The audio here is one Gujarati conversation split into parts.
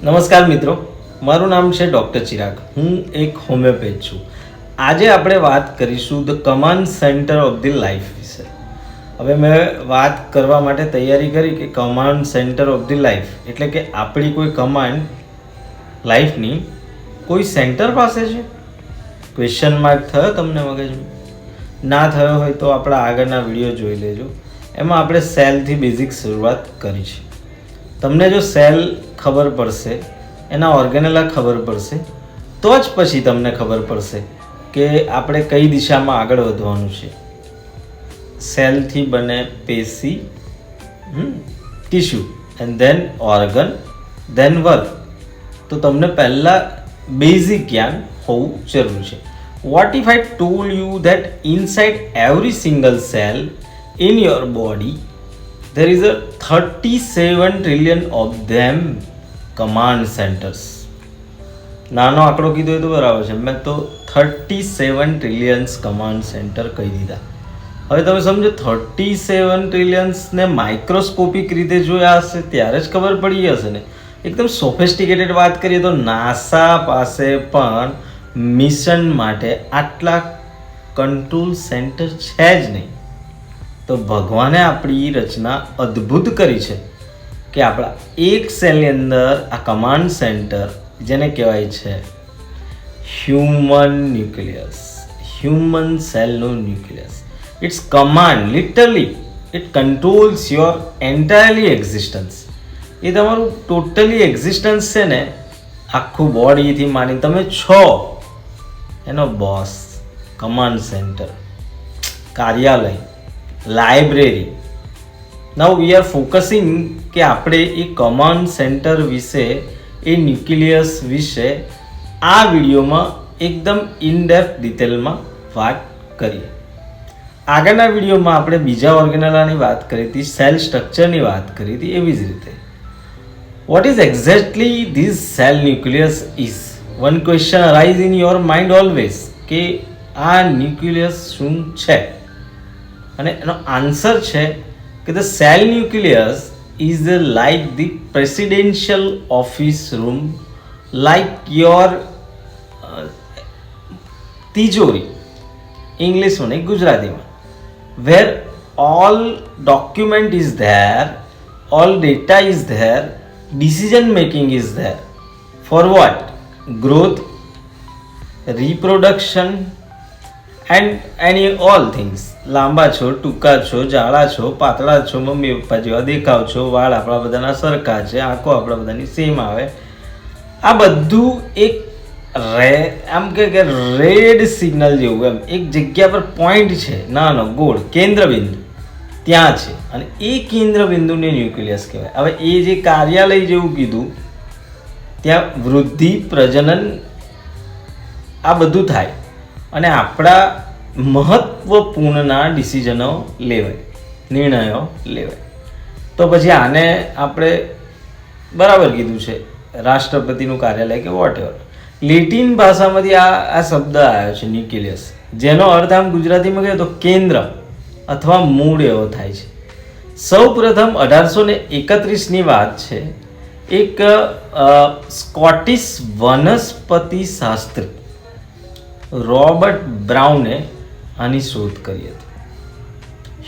નમસ્કાર મિત્રો, મારું નામ છે ડૉક્ટર ચિરાગ. હું એક હોમિયોપેથ છું. આજે આપણે વાત કરીશું the command centre of the life વિશે. હવે મેં વાત કરવા માટે તૈયારી કરી કે command centre of the life એટલે કે આપણી કોઈ કમાન્ડ લાઈફની કોઈ સેન્ટર પાસે છે. ક્વેશ્ચન માર્ક થયો તમને મગજમાં? ના થયો હોય તો આપણા આગળના વિડીયો જોઈ લેજો. એમાં આપણે સેલથી બેઝિક શરૂઆત કરી છે. તમને જો સેલ ખબર પડશે, એના ઓર્ગેનેલા ખબર પડશે, તો જ પછી તમને ખબર પડશે કે આપણે કઈ દિશામાં આગળ વધવાનું છે. સેલથી બને પેશી, tissue and then organ, then work. તો તમને પહેલાં બેઝિક જ્ઞાન હોવું જરૂરી છે. What if I told you that inside every single cell in your body there is a 37 trillion of them command centers. નાનો આંકડો કીધો તો બરાબર છે, મેં તો 37 ટ્રિલિયન્સ કમાન્ડ સેન્ટર કહી દીધા. હવે તમે સમજો 37 ટ્રિલિયન્સને માઇક્રોસ્કોપિક રીતે જોયા હશે ત્યારે જ ખબર પડી હશે ને. એકદમ સોફિસ્ટિકેટેડ વાત કરીએ તો નાસા પાસે પણ મિશન માટે આટલા કંટ્રોલ સેન્ટર છે જ નહીં. તો ભગવાને આપણી રચના અદ્ભુત કરી છે કે આપણા એક સેલની અંદર આ કમાન્ડ સેન્ટર, જેને કહેવાય છે હ્યુમન ન્યુક્લિયસ, હ્યુમન સેલનું nucleus. It's command, literally it controls your entirely existence. એ તમારું ટોટલી એક્ઝિસ્ટન્સ છે ને, આખું બોડીથી માની તમે છો એનો બોસ. કમાન્ડ સેન્ટર, કાર્યાલય, library. Now we R focusing કે આપણે એ કમાન્ડ સેન્ટર વિશે, એ ન્યુક્લિયસ વિશે આ વિડીયોમાં એકદમ ઇનડેપ્થ ડિટેલમાં વાત કરીએ. આગળના વિડીયોમાં આપણે બીજા ઓર્ગેનેલાની વાત કરી હતી, સેલ સ્ટ્રક્ચરની વાત કરી હતી. એવી જ રીતે what is exactly this cell nucleus is? One question arise in your mind always કે આ ન્યુક્લિયસ શું છે? અને એનો આન્સર છે કે the cell nucleus is like the presidential office room, like your તિજોરી, ઇંગ્લિશમાં નહીં ગુજરાતીમાં, where all document is there, all data is there, decision making is there. For what? Growth, reproduction and any all things. લાંબા છો, ટૂંકા છો, જાડા છો, પાતળા છો, મમ્મી પપ્પા જેવા દેખાવ છો, વાળ આપણા બધાના સરખા છે, આંખો આપણા બધાની સેમ આવે. આ બધું એક આમ કે રેડ સિગ્નલ જેવું, એમ એક જગ્યા પર પોઈન્ટ છે, નાનો ગોળ કેન્દ્રબિંદુ ત્યાં છે, અને એ કેન્દ્રબિંદુને ન્યુક્લિયસ કહેવાય. હવે એ જે કાર્યાલય જેવું કીધું, ત્યાં વૃદ્ધિ, પ્રજનન આ બધું થાય અને આપણા મહત્વપૂર્ણના ડિસિઝનો લેવાય, નિર્ણયો લેવાય. તો પછી આને આપણે બરાબર કીધું છે રાષ્ટ્રપતિનું કાર્યાલય કે વોટ એવર. લેટિન ભાષામાંથી આ શબ્દ આવ્યો છે ન્યુક્લિયસ, જેનો અર્થ આમ ગુજરાતીમાં કહે તો કેન્દ્ર અથવા મૂળ એવો થાય છે. સૌ પ્રથમ 1831ની વાત છે. એક સ્કોટિશ વનસ્પતિ શાસ્ત્રી રોબર્ટ બ્રાઉને આની શોધ કરી હતી.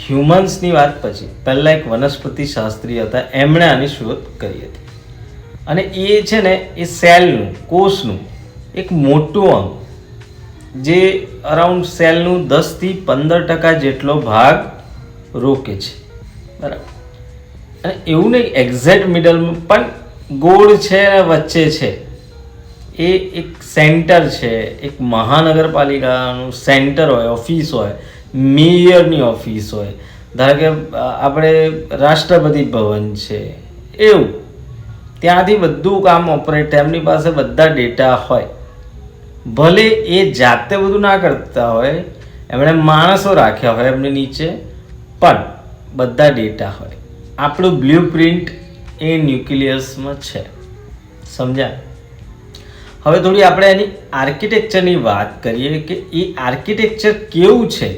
હ્યુમન્સની વાત પછી પહેલાં એક વનસ્પતિ શાસ્ત્રી હતા, એમણે આની શોધ કરી હતી. અને એ છે ને એ સેલનું, કોષનું એક મોટું અંગ, જે અરાઉન્ડ સેલનું 10-15% જેટલો ભાગ રોકે છે, બરાબર. અને એવું નહીં એક્ઝેક્ટ મિડલમાં, પણ ગોળ છે ને વચ્ચે છે. એ એક સેન્ટર છે, એક મહાનગરપાલિકાનું સેન્ટર હોય, ઓફિસ હોય, મેયરની ઓફિસ હોય, ધારો કે આપણે રાષ્ટ્રપતિ ભવન છે, એવું ત્યાંથી બધું કામ ઓપરેટ થાય. એમની પાસે બધા ડેટા હોય. ભલે એ જાતે બધું ના કરતા હોય, એમણે માણસો રાખ્યા હોય એમની નીચે, પણ બધા ડેટા હોય. આપણું બ્લુ પ્રિન્ટ એ ન્યુક્લિયસમાં છે. સમજ્યા? હવે થોડી આપણે એની આર્કિટેક્ચરની વાત કરીએ કે એ આર્કિટેક્ચર કેવું છે.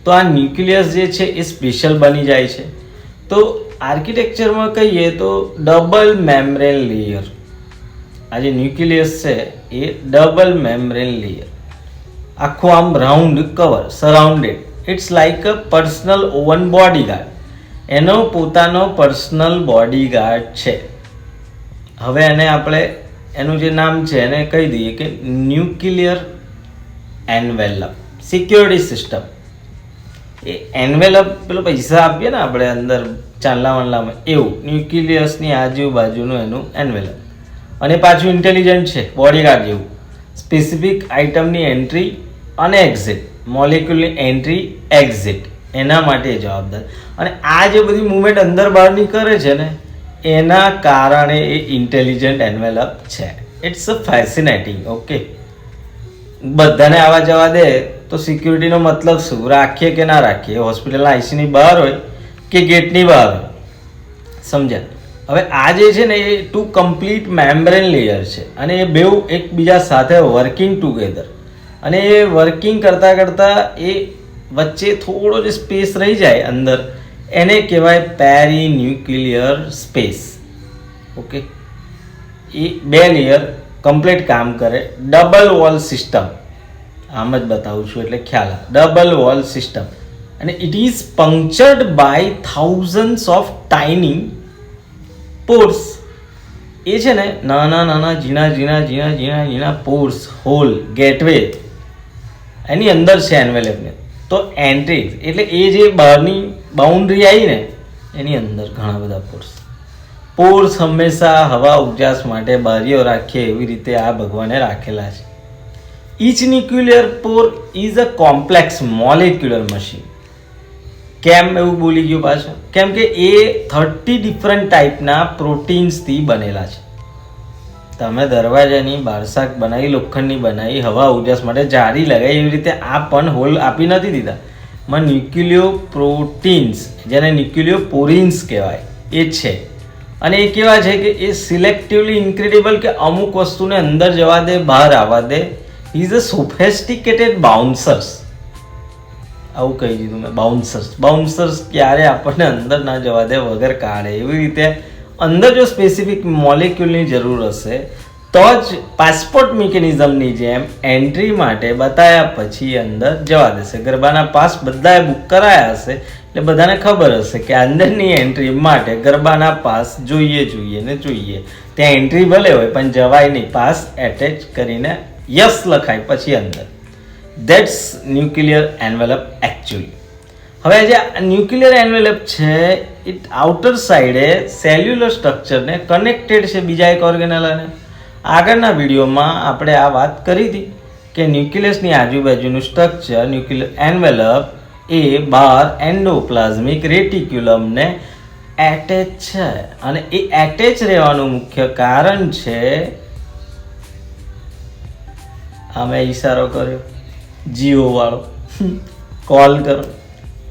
તો આ ન્યુક્લિયસ જે છે એ સ્પેશિયલ બની જાય છે. તો આર્કિટેક્ચરમાં કહીએ તો ડબલ મેમ્બ્રેન લેયર, આ જે ન્યુક્લિયસ છે એ ડબલ મેમ્બ્રેન લેયર, આખું આમ round cover surrounded, it's like a personal own bodyguard, એનો પોતાનો પર્સનલ બોડીગાર્ડ છે. હવે એને આપણે એનું જે નામ છે એને કહી દઈએ કે ન્યુક્લિયર એન્વેલપ, સિક્યોરિટી સિસ્ટમ. એ એન્વેલપ પેલો પૈસા આપીએ ને આપણે અંદર ચાંદલા વાંદલામાં, એવું ન્યુક્લિયસની આજુબાજુનું એનું એન્વેલપ. અને પાછું ઇન્ટેલિજન્ટ છે, બોડીગાર્ડ જેવું, સ્પેસિફિક આઇટમની એન્ટ્રી અને એક્ઝિટ, મોલિક્યુલની એન્ટ્રી એક્ઝિટ એના માટે જવાબદાર. અને આ જે બધી મુવમેન્ટ અંદર બહારની કરે છે ને એના કારણે એ ઇન્ટેલિજન્ટ એન્વેલપ છે. It's a fascinating. ઓકે, બધાને આવવા જવા દે તો સિક્યુરિટીનો મતલબ શું? રાખીએ કે ના રાખીએ? હોસ્પિટલના આઈસીની બહાર હોય કે ગેટની બહાર હોય, સમજ્યા? હવે આ જે છે ને એ ટુ કમ્પ્લીટ મેમ્બ્રેન લેયર છે અને એ બેઉ એકબીજા સાથે વર્કિંગ ટુગેધર. અને એ વર્કિંગ કરતાં કરતાં એ વચ્ચે થોડો જે સ્પેસ રહી જાય અંદર એને કહેવાય પેરી ન્યુક્લિયર સ્પેસ. ઓકે, એ બે લેયર કમ્પ્લીટ કામ કરે. ડબલ વોલ સિસ્ટમ, આમ જ બતાવું છું એટલે ખ્યાલ આવે. ડબલ વોલ સિસ્ટમ અને it is punctured by thousands of tiny pores. એ છે ને નાના નાના ઝીણા પોર્સ, હોલ, ગેટવે એની અંદર છે એન્વેલપને. તો એન્ટ્રી એટલે એ જે બહારની બાઉન્ડ્રી આવી ને એની અંદર ઘણા બધા પોર્સ હંમેશા હવા ઉજાસ માટે બારીઓ રાખીએ એવી રીતે આ ભગવાને રાખેલા છે. Inch nuclear Por is a complex molecular machine. કેમ એવું બોલી ગયું પાછું? કેમ કે એ 30 ડિફરન્ટ ટાઈપના પ્રોટીન્સથી બનેલા છે. તમે દરવાજાની બારસાક બનાવી, લોખંડની બનાવી, હવા ઉજાસ માટે જાળી લગાવી, એવી રીતે આ પણ હોલ આપી નથી દીધા. માં ન્યુક્લિયો પ્રોટીન્સ, જેને ન્યુક્લિયો પોરિન્સ કહેવાય, એ છે. અને એ કેવા છે કે એ સિલેક્ટિવલી ઇન્ક્રેડિબલ, કે અમુક વસ્તુને અંદર જવા દે, બહાર આવવા દે. Is a sophisticated bouncers. આવું કહી દીધું મેં, બાઉન્સર્સ ક્યારે આપણને અંદર ના જવા દે, વગર કાઢે. એવી રીતે અંદર જો સ્પેસિફિક મોલિક્યુલની જરૂર હશે તો જ પાસપોર્ટ મિકેનિઝમની જેમ એન્ટ્રી માટે બતાવ્યા પછી અંદર જવા દેશે. ગરબાના પાસ બધાએ બુક કરાયા હશે એટલે બધાને ખબર હશે કે અંદરની એન્ટ્રી માટે ગરબાના પાસ જોઈએ ને જોઈએ. ત્યાં એન્ટ્રી ભલે હોય પણ જવાય નહીં, પાસ એટેચ કરીને યસ લખાય પછી અંદર. That's nuclear envelope actually. હવે જે ન્યુક્લિયર એન્વેલપ છે ઇટ આઉટર સાઈડે સેલ્યુલર સ્ટ્રક્ચરને કનેક્ટેડ છે બીજા એક ઓર્ગેનેલને. આગળના વિડીયોમાં આપણે આ વાત કરી હતી કે ન્યુક્લિયસની આજુબાજુનું સ્ટ્રક્ચર ન્યુક્લિયર એન્વેલપ એ બહાર એન્ડોપ્લાઝમિક રેટિક્યુલમને એટેચ છે. અને એ એટેચ રહેવાનું મુખ્ય કારણ છે, આમે ઈશારો કર્યો જીઓ વાળો, કોલ કરો,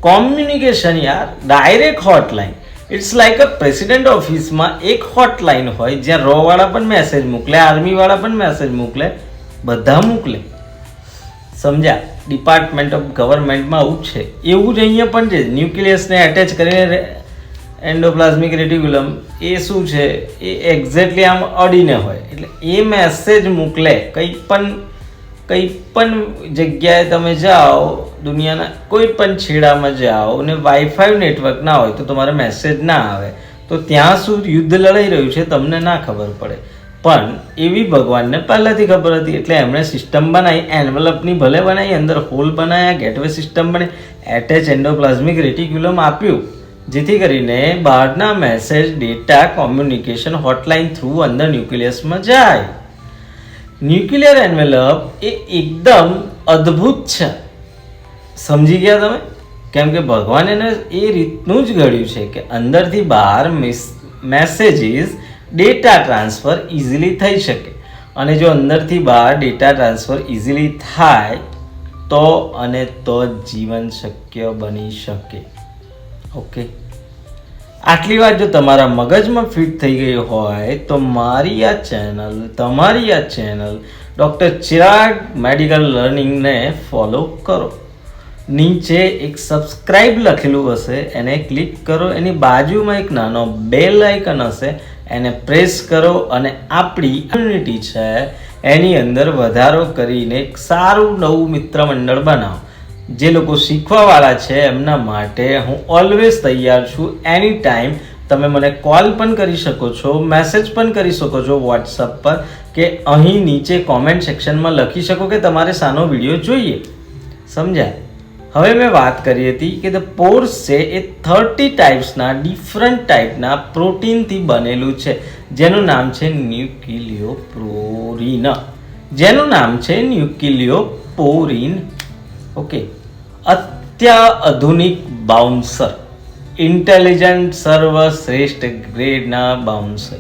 કોમ્યુનિકેશન યાર, direct hotline. It's like a president ઓફિસમાં એક હોટલાઇન હોય જ્યાં રો વાળા પણ મેસેજ મોકલે, આર્મી વાળા પણ મેસેજ મોકલે, બધા મોકલે. સમજ્યા? ડિપાર્ટમેન્ટ ઓફ ગવર્મેન્ટમાં આવું છે. એવું જ અહીંયા પણ છે. ન્યુક્લિયસને એટેચ કરીને એન્ડોપ્લાઝમિક રેટિક્યુલમ એ શું છે, એ એક્ઝેક્ટલી આમ અડીને હોય એટલે એ મેસેજ મોકલે. કંઈ પણ જગ્યાએ તમે જાઓ, દુનિયાના કોઈ પણ છેડામાં જાઓ અને વાઈફાઈ નેટવર્ક ના હોય તો તમારે મેસેજ ના આવે. તો ત્યાં શું યુદ્ધ લડાઈ રહ્યું છે તમને ના ખબર પડે. પણ એવી ભગવાનને પહેલાંથી ખબર હતી એટલે એમણે સિસ્ટમ બનાવી, એન્વેલપની ભલે બનાવી, અંદર હોલ બનાવ્યા, ગેટવે સિસ્ટમ બને, એટેચ એન્ડોપ્લાઝમિક રેટિક્યુલમ આપ્યું, જેથી કરીને બહારના message, data, communication hotline through અંદર ન્યુક્લિયસમાં જાય. ન્યુક્લિયર એન્વેલપ એ એકદમ અદ્ભુત છે. સમજી ગયા તમે? કેમ કે ભગવાન એને એ રીતનું જ ઘડ્યું છે કે અંદરથી બહાર મેસેજીસ, ડેટા ટ્રાન્સફર ઇઝીલી થઈ શકે. અને જો અંદરથી બહાર ડેટા ટ્રાન્સફર ઇઝીલી થાય તો જ જીવન શક્ય બની શકે. ઓકે, આટલી વાત જો તમારા મગજમાં ફિટ થઈ ગઈ હોય તો મારી આ ચેનલ, તમારી આ ચેનલ ડૉક્ટર ચિરાગ મેડિકલ લર્નિંગને ફોલો કરો. નીચે એક સબસ્ક્રાઇબ લખેલું હશે એને ક્લિક કરો, એની બાજુમાં એક નાનો બેલ આઇકન હશે એને પ્રેસ કરો અને આપણી કમ્યુનિટી છે એની અંદર વધારો કરીને એક સારું નવું મિત્ર મંડળ બનાવો. જે લોકો શીખવાવાળા છે એમના માટે હું ઓલવેઝ તૈયાર છું. એની ટાઈમ તમે મને કોલ પણ કરી શકો છો, મેસેજ પણ કરી શકો છો વોટ્સઅપ પર, કે અહીં નીચે કોમેન્ટ સેક્શનમાં લખી શકો કે તમારે શાનો વિડીયો જોઈએ. સમજ્યા? હવે મેં વાત કરી હતી કે ધ પોર્સ છે એ 30 ટાઈપ્સના ડિફરન્ટ ટાઈપના પ્રોટીનથી બનેલું છે, જેનું નામ છે ન્યુક્લિયોપોરીન. ઓકે, અત્યાધુનિક બાઉન્સર, ઇન્ટેલિજન્ટ સર્વશ્રેષ્ઠ ગ્રેડના બાઉન્સર.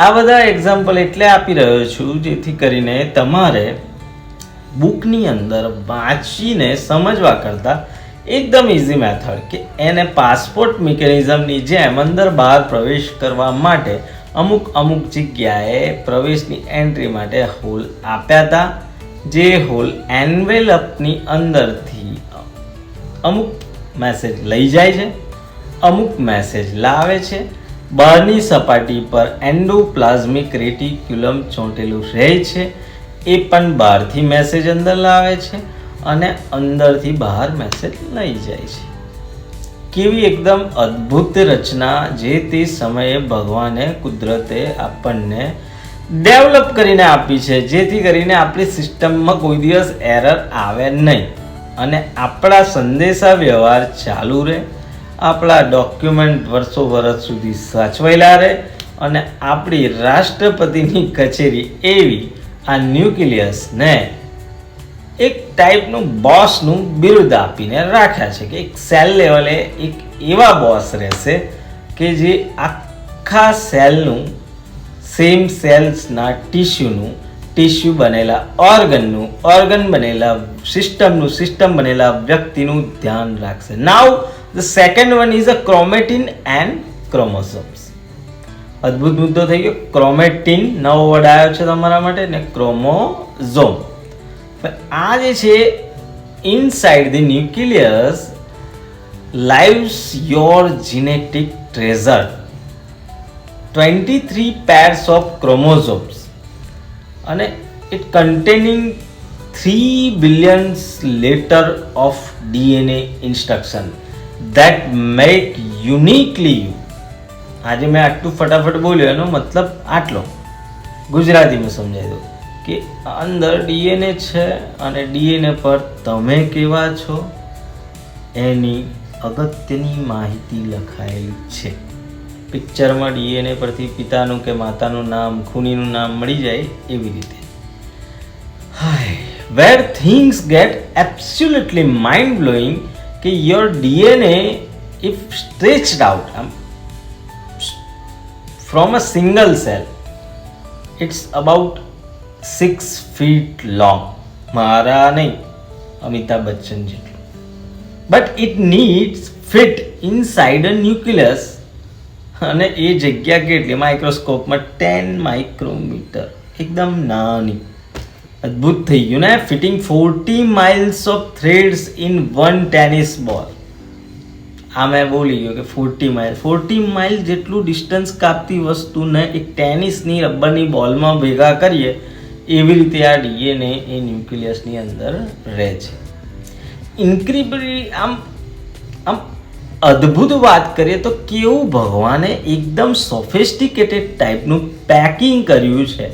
આ બધા એક્ઝામ્પલ એટલે આપી રહ્યો છું જેથી કરીને તમારે બુકની અંદર વાંચીને સમજવા કરતાં એકદમ ઇઝી મેથડ કે એને પાસપોર્ટ મિકેનિઝમની જેમ અંદર બહાર પ્રવેશ કરવા માટે અમુક જગ્યાએ પ્રવેશની એન્ટ્રી માટે હોલ આપ્યા હતા. જે હોલ એન્વેલપની અંદરથી અમુક મેસેજ લઈ જાય છે, અમુક મેસેજ લાવે છે. બહારની સપાટી પર એન્ડોપ્લાઝમિક રેટિક્યુલમ ચોંટેલું રહે છે, એ પણ બહારથી મેસેજ અંદર લાવે છે અને અંદરથી બહાર મેસેજ લઈ જાય છે. કેવી એકદમ અદ્ભુત રચના જે તે સમયે ભગવાને કુદરતે આપણને ડેવલપ કરીને આપી છે, જેથી કરીને આપણી સિસ્ટમમાં કોઈ દિવસ એરર આવે નહીં અને આપણા સંદેશા વ્યવહાર ચાલુ રહે, આપણા ડોક્યુમેન્ટ વર્ષો વર્ષ સુધી સાચવેલા રહે અને આપણી રાષ્ટ્રપતિની કચેરી એવી આ ન્યુક્લિયસને એક ટાઈપનું બોસનું બિરુદ આપીને રાખ્યા છે કે એક સેલ લેવલે એક એવા બોસ રહેશે કે જે આખા સેલનું, સેમ સેલ્સના ટિશ્યુ બનેલા ઓર્ગન બનેલા સિસ્ટમ બનેલા વ્યક્તિનું ધ્યાન રાખશે. Now the second one is a chromatin and chromosomes. અદ્ભુત મુદ્દો થઈ ગયો. ક્રોમેટિન નવો વર્ડ આવ્યો છે તમારા માટે, ને ક્રોમોઝોમ. આ જે છે inside the nucleus lives your genetic treasure, 23 pairs of chromosomes, and it containing 3 billion letter of DNA instruction that make uniquely you. આજે મેં આટલું ફટાફટ બોલ્યો એનો મતલબ આટલો ગુજરાતીમાં સમજાવી દઉં કે અંદર ડીએનએ છે અને ડીએનએ પર તમે કેવા છો એની અગત્યની માહિતી લખાયેલી છે. પિક્ચરમાં ડીએનએ પરથી પિતાનું કે માતાનું નામ, ખૂનીનું નામ મળી જાય એવી રીતે. Where things get absolutely mind blowing કે your DNA if stretched out from a single cell, it's about 6 feet long. મારા નહીં, અમિતાભ બચ્ચન જેટલું. But it needs fit inside a nucleus. અને એ જગ્યા કેટલી? માઇક્રોસ્કોપમાં 10 માઇક્રોમીટર, એકદમ નાની. અદ્ભુત થઈ ગયું ને? Fitting 40 miles of threads in one tennis ball. આ મેં બોલી ગયો કે 40 માઇલ જેટલું ડિસ્ટન્સ કાપતી વસ્તુને એક ટેનિસની રબરની બોલમાં ભેગા કરીએ એવી રીતે આ ડીએનએ એ ન્યુક્લિયસની અંદર રહે છે. ઇન્ક્રિબલી આમ અદ્ભુત વાત કરીએ તો કેવું ભગવાને એકદમ સોફિસ્ટિકેટેડ ટાઈપનું પેકિંગ કર્યું છે.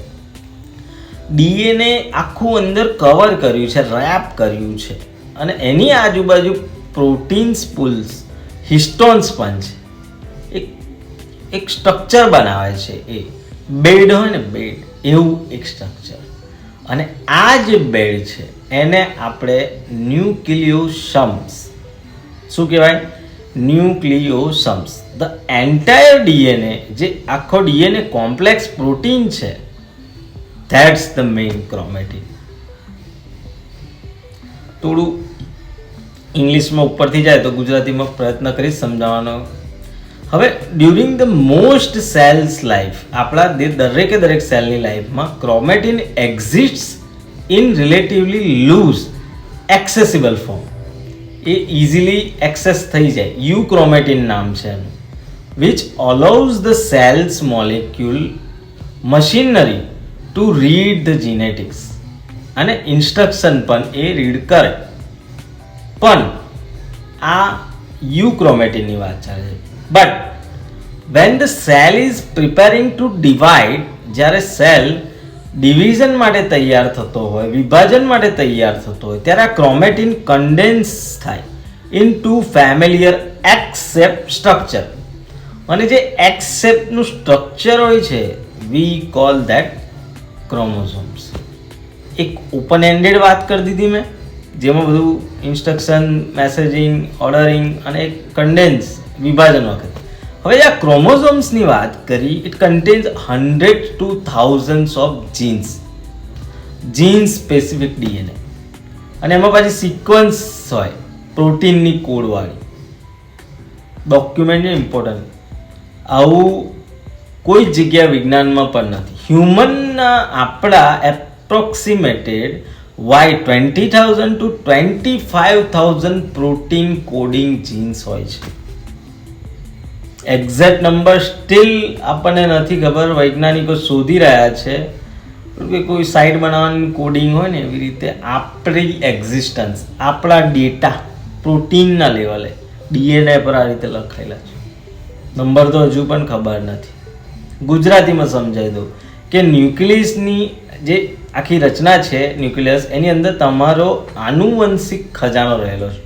ડીએનએ આખું અંદર કવર કર્યું છે, રેપ કર્યું છે અને એની આજુબાજુ પ્રોટીન્સ પુલ્સ, હિસ્ટોન્સ પણ છે. એક સ્ટ્રક્ચર બનાવે છે. એ બેડ હોય ને, બેડ એવું એક સ્ટ્રક્ચર. અને આ જે બેડ છે એને આપણે ન્યુક્લિયોસમ્સ, શું કહેવાય? ન્યુક્લિયોસમ્સ. ધ એન્ટાયર ડીએનએ, જે આખો ડીએનએ કોમ્પ્લેક્સ પ્રોટીન છે, ધેટ્સ ધ મેઇન ક્રોમેટિન. થોડું ઇંગ્લિશમાં ઉપરથી જાય તો ગુજરાતીમાં પ્રયત્ન કરીશ સમજાવવાનો. હવે during the most cells life, આપણા દરેક સેલની લાઈફમાં chromatin exists in relatively loose accessible form. એ ઇઝીલી એક્સેસ થઈ જાય. યુ ક્રોમેટિન નામ છે એનું. which allows the cell's molecule machinery to read the genetics અને ઇન્સ્ટ્રક્શન પણ એ રીડ કરે. પણ આ યુક્રોમેટિનની વાત ચાલે છે. But when the cell is preparing to divide, જ્યારે સેલ ડિવિઝન માટે તૈયાર થતો હોય, વિભાજન માટે તૈયાર થતો હોય, ત્યારે આ ક્રોમેટિન કન્ડેન્સ થાય into familiar x shape structure. અને જે એક્સ શેપનું સ્ટ્રક્ચર હોય છે વી કોલ ધેટ ક્રોમોઝોમ્સ. એક ઓપન એન્ડેડ વાત કરી દીધી મેં, જેમાં બધું ઇન્સ્ટ્રક્શન, મેસેજિંગ, ઓર્ડરિંગ અને એક કન્ડેન્સ વિભાજન વખતે. હવે આ ક્રોમોઝોમ્સની વાત કરી, it contains 100 to thousands of gene specific DNA, અને એમાં પાછી સિક્વન્સ હોય પ્રોટીનની કોડવાળી. Document important. આવું કોઈ જગ્યા વિજ્ઞાનમાં પણ નથી. હ્યુમનના આપણા એપ્રોક્સિમેટેડ 20,000 to 25,000 પ્રોટીન કોડિંગ જીન્સ હોય છે. એક્ઝેક્ટ નંબર સ્ટીલ આપણને નથી ખબર, વૈજ્ઞાનિકો શોધી રહ્યા છે. કે કોઈ સાઇટ બનાવવાની કોડિંગ હોય ને એવી રીતે આપણી એક્ઝિસ્ટન્સ, આપણા ડેટા પ્રોટીનના લેવલે ડીએનએ પર આ રીતે લખાયેલા છે. નંબર તો હજુ પણ ખબર નથી. ગુજરાતીમાં સમજાવી દઉં કે ન્યુક્લિયસની જે આખી રચના છે, ન્યુક્લિયસ, એની અંદર તમારો આનુવંશિક ખજાનો રહેલો છે.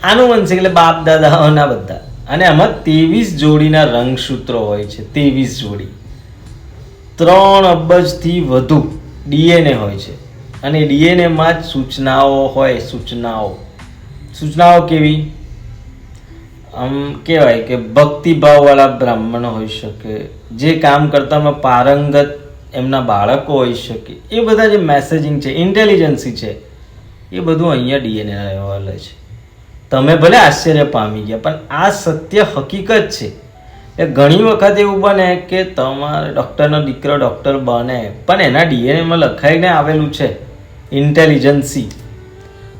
આનુવંશિક એટલે બાપ દાદાઓના બધા. અને આમાં 23 જોડીના રંગસૂત્રો હોય છે. 23 જોડી, 3 અબજથી વધુ ડીએનએ હોય છે. અને ડીએનએમાં જ સૂચનાઓ હોય. સૂચનાઓ કેવી? આમ કહેવાય કે ભક્તિભાવવાળા બ્રાહ્મણ હોઈ શકે, જે કામ કરતામાં પારંગત એમના બાળકો હોઈ શકે. એ બધા જે મેસેજિંગ છે, ઇન્ટેલિજન્સી છે, એ બધું અહીંયા ડીએનએ રહેવા લે છે. તમે ભલે આશ્ચર્ય પામી ગયા, પણ આ સત્ય હકીકત છે. એ ઘણી વખત એવું બને કે તમારે ડૉક્ટરનો દીકરો ડૉક્ટર બને, પણ એના ડીએનએમાં લખાઈને આવેલું છે ઇન્ટેલિજન્સી.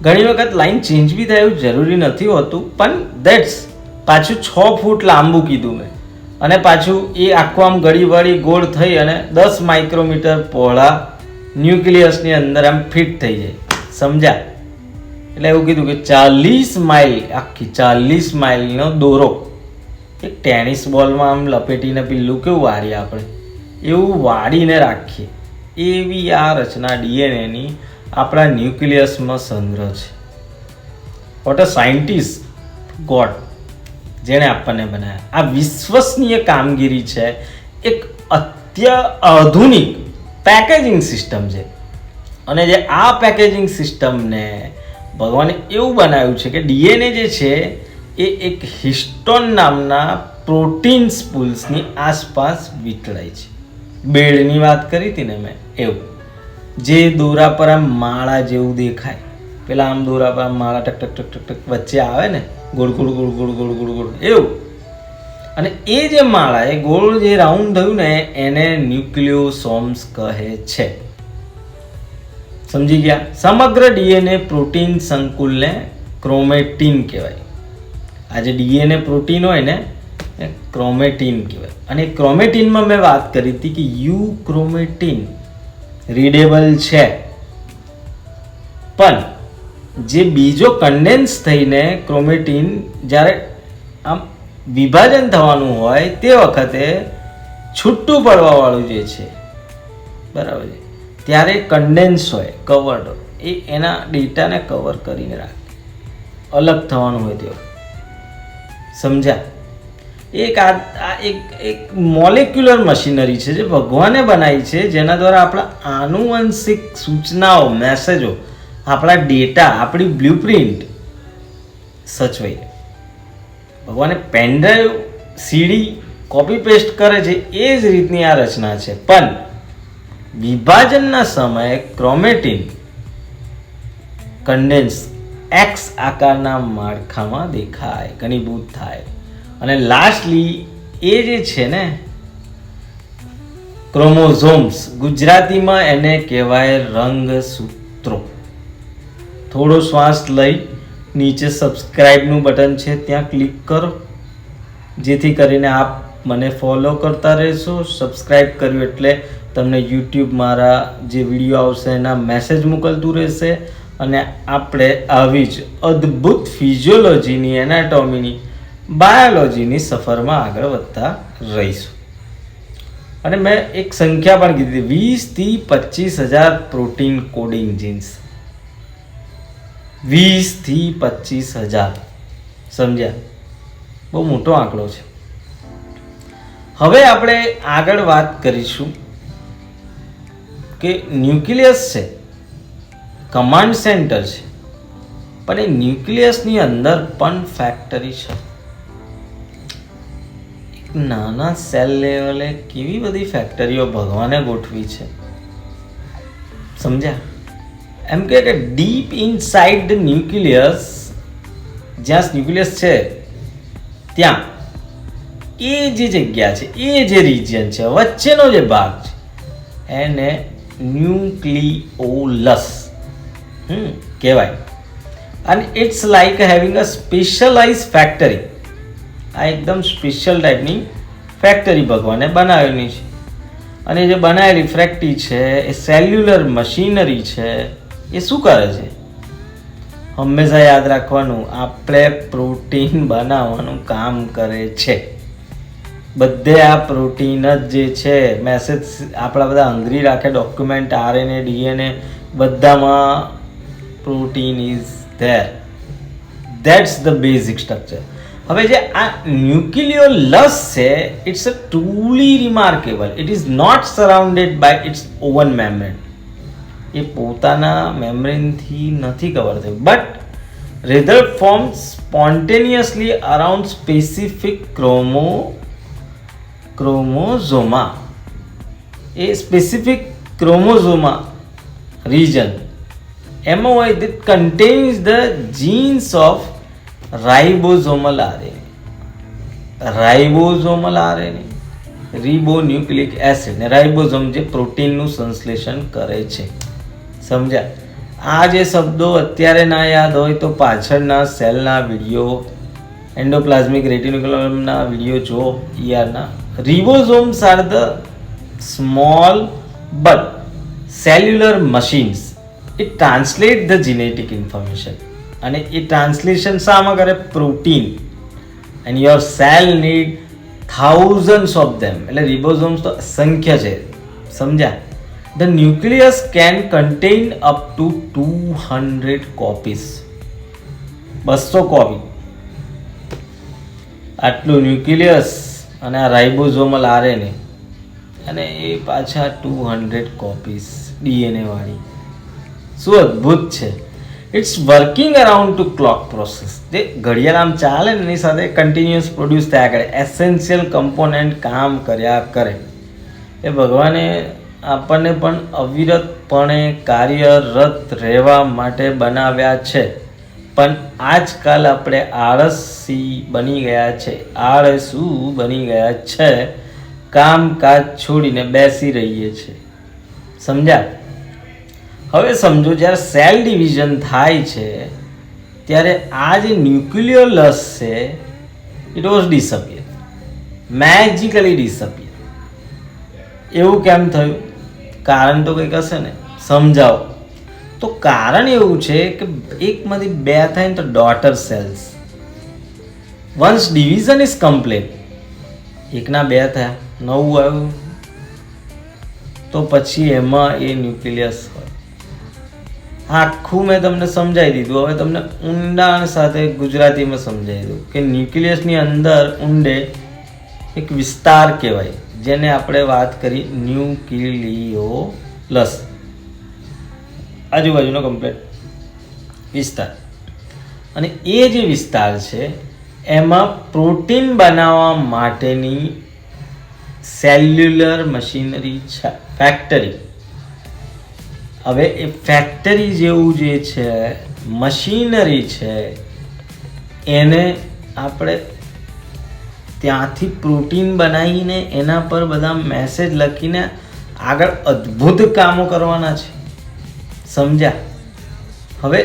ઘણી વખત લાઈન ચેન્જ બી થાય એવું જરૂરી નથી હોતું, પણ દેટ્સ પાછું 6 ફૂટ લાંબુ કીધું મેં, અને પાછું એ આખું આમ ગળી વળી ગોળ થઈ અને 10 માઇક્રોમીટર પહોળા ન્યુક્લિયસની અંદર આમ ફિટ થઈ જાય. સમજ્યા? એટલે એવું કીધું કે 40 માઇલ, આખી 40 માઇલનો દોરો એક ટેનિસ બોલમાં આમ લપેટીને પીલું કેવું વાળીએ આપણે, એવું વાળીને રાખીએ. એવી આ રચના ડીએનએની આપણા ન્યુક્લિયસમાં સંગ્રહ છે. વોટ અ સાયન્ટિસ્ટ ગોડ, જેણે આપણને બનાવ્યા. આ વિશ્વસનીય કામગીરી છે. એક આધુનિક પેકેજિંગ સિસ્ટમ છે. અને જે આ પેકેજિંગ સિસ્ટમને ભગવાને એવું બનાવ્યું છે કે ડીએનએ જે છે એ એક હિસ્ટોન નામના પ્રોટીન સ્પૂલ્સની આસપાસ વીંટળાય છે. બેડની વાત કરી હતી ને મેં, એવું જે દોરા પર આમ માળા જેવું દેખાય, પેલા આમ દોરા પર આમ માળા ટક ટક ટક ટક ટક વચ્ચે આવે ને, ગોળ ગોળ ગોળ ગોળ ગોળ ગોળ ગોળ એવું. અને એ જે માળા, એ ગોળ જે રાઉન્ડ થયું ને, એને ન્યુક્લિયોસોમ્સ કહે છે. સમજી ગયા? સમગ્ર ડીએનએ પ્રોટીન સંકુલને ક્રોમેટીન કહેવાય. આ જે ડીએનએ પ્રોટીન હોય ને એ ક્રોમેટીન કહેવાય. અને ક્રોમેટીનમાં મેં વાત કરી હતી કે યુક્રોમેટીન રીડેબલ છે, પણ જે બીજો કન્ડેન્સ થઈને ક્રોમેટીન જ્યારે આમ વિભાજન થવાનું હોય તે વખતે છૂટું પડવાવાળું જે છે, બરાબર છે, ત્યારે કન્ડેન્સ હોય, કવર્ડ હોય, એ એના ડેટાને કવર કરીને રાખે, અલગ થવાનું હોય તે. સમજ્યા? એક મોલેક્યુલર મશીનરી છે જે ભગવાને બનાવી છે, જેના દ્વારા આપણા આનુવંશિક સૂચનાઓ, મેસેજો, આપણા ડેટા, આપણી બ્લુપ્રિન્ટ સચવાઈ. ભગવાને પેનડ્રાઈવ, સીડી કોપી પેસ્ટ કરે છે, એ જ રીતની આ રચના છે. પણ વિભાજનના સમયે ક્રોમેટીન કન્ડેન્સ એક્સ આકારના માળખામાં દેખાય, ઘનીભૂત થાય. અને લાસ્ટલી એ જે છે ને ક્રોમોઝોમ્સ, ગુજરાતીમાં એને કહેવાય રંગસૂત્રો. થોડો શ્વાસ લઈ નીચે સબસ્ક્રાઇબનું બટન છે ત્યાં ક્લિક કરો. જેથી કરીને આપ મને ફોલો કરતા રહેશો. સબસ્ક્રાઈબ કર્યું એટલે તમને યુટ્યુબ મારા જે વિડીયો આવશે એના મેસેજ મોકલતું રહેશે અને આપણે આવી જ અદ્ભુત ફિઝિયોલોજીની, એનાટોમીની, બાયોલોજીની સફરમાં આગળ વધતા રહીશું. અને મેં એક સંખ્યા પણ કીધી, 20,000 થી 25,000 પ્રોટીન કોડિંગ જીન્સ. 20,000 થી 25,000, સમજ્યા? બહુ મોટો આંકડો છે. હવે આપણે આગળ વાત કરીશું કે ન્યુક્લિયસ છે, કમાન્ડ સેન્ટર છે, પણ એ ન્યુક્લિયસની અંદર પણ ફેક્ટરી છે. એક નાના સેલ લેવલે કેવી બધી ફેક્ટરીઓ ભગવાને ગોઠવી છે, સમજ્યા? એમ કે ડીપ ઇનસાઇડ ધ ન્યુક્લિયસ, જ્યાં ન્યુક્લિયસ છે ત્યાં એ જે જગ્યા છે, એ જે રિજિયન છે, વચ્ચેનો જે ભાગ છે, એને ન્યુક્લિઓલસ કહેવાય. અને it's like having a specialise factory. આ એકદમ સ્પેશિયલ ટાઈપની ફેક્ટરી ભગવાને બનાવેલી છે. અને જે બનાવેલી ફેક્ટરી છે એ સેલ્યુલર મશીનરી છે. એ શું કરે છે? હંમેશા યાદ રાખવાનું, આપણે પ્રોટીન બનાવવાનું કામ કરે છે. બધે આ પ્રોટીન જ જે છે, મેસેજ આપણા બધા હંગરી રાખે, ડોક્યુમેન્ટ, RNA, DNA બધામાં protein is there. That's the basic structure. હવે જે આ ન્યુક્લિયોલસ છે, it's a truly remarkable. It is not surrounded by its own membrane. એ પોતાના મેમ્બ્રેનથી નથી કવર થયું, but rather form spontaneously around specific chromosomal. એ સ્પેસિફિક ક્રોમોઝોમા રીજન એમાં હોય that contains the genes of ribosomal RNA. Ribosomal RNA, ribonucleic acid ને રાઇબોઝોમ જે પ્રોટીનનું સંશ્લેષણ કરે છે, સમજ્યા? આ જે શબ્દો અત્યારે ના યાદ હોય તો પાછળના સેલના વિડીયો, એન્ડોપ્લાઝમિક રેટિક્યુલમના વિડીયો જો. ERના ribosomes are the small but cellular machines. It translate the genetic information. અને એ ટ્રાન્સલેશન શામાં કરે? Protein. and your cell need thousands of them. એટલે ribosomes તો સંખ્યા છે, સમજ્યા? The nucleus can contain up to 200 copies. 200 copy આટલું ન્યુક્લિયસ અને આ રાઇબોઝોમલ RNA, અને એ પાછા 200 કોપીસ DNA વાળી. શું અદ્ભુત છે! It's working around to clock process. જે ઘડિયાળ આમ ચાલે ને એની સાથે કન્ટિન્યુઅસ પ્રોડ્યુસ થયા કરે, એસેન્શિયલ કમ્પોનન્ટ કામ કર્યા કરે. એ ભગવાને આપણને પણ અવિરતપણે કાર્યરત રહેવા માટે બનાવ્યા છે. પણ આજકાલ આપણે આળસી બની ગયા છે, આળસુ બની ગયા છે, કામકાજ છોડીને બેસી રહીએ છીએ, સમજ્યા? હવે સમજો, જ્યારે સેલ ડિવિઝન થાય છે ત્યારે આ જે ન્યુક્લિયોલસ છે, ઇટ વોઝ ડિસઅપિયર, મેજિકલી ડિસઅપિયર. એવું કેમ થયું? કારણ તો કંઈક હશે ને, સમજાવો. તો કારણ એવું છે કે એકમાંથી બે થાય ને તો daughter cells. Once division is complete, એકના બે થયા, નવું આવ્યું, તો પછી એમાં એ ન્યુક્લિયસ હોય. આખું મેં તમને સમજાવી દીધું. હવે તમને ઊંડાણ સાથે ગુજરાતીમાં સમજાવી દઉં કે ન્યુક્લિયસની અંદર ઊંડે એક વિસ્તાર કહેવાય, જેને આપણે વાત કરી ન્યુક્લિયોલસ, આજુબાજુનો કમ્પ્લીટ વિસ્તાર. અને એ જે વિસ્તાર છે એમાં પ્રોટીન બનાવવા માટેની સેલ્યુલર મશીનરી છે, ફેક્ટરી. હવે એ ફેક્ટરી જેવું જે છે, મશીનરી છે, એને આપણે ત્યાંથી પ્રોટીન બનાવીને એના પર બધા મેસેજ લખીને આગળ અદ્ભુત કામો કરવાના છે, સમજ્યા? હવે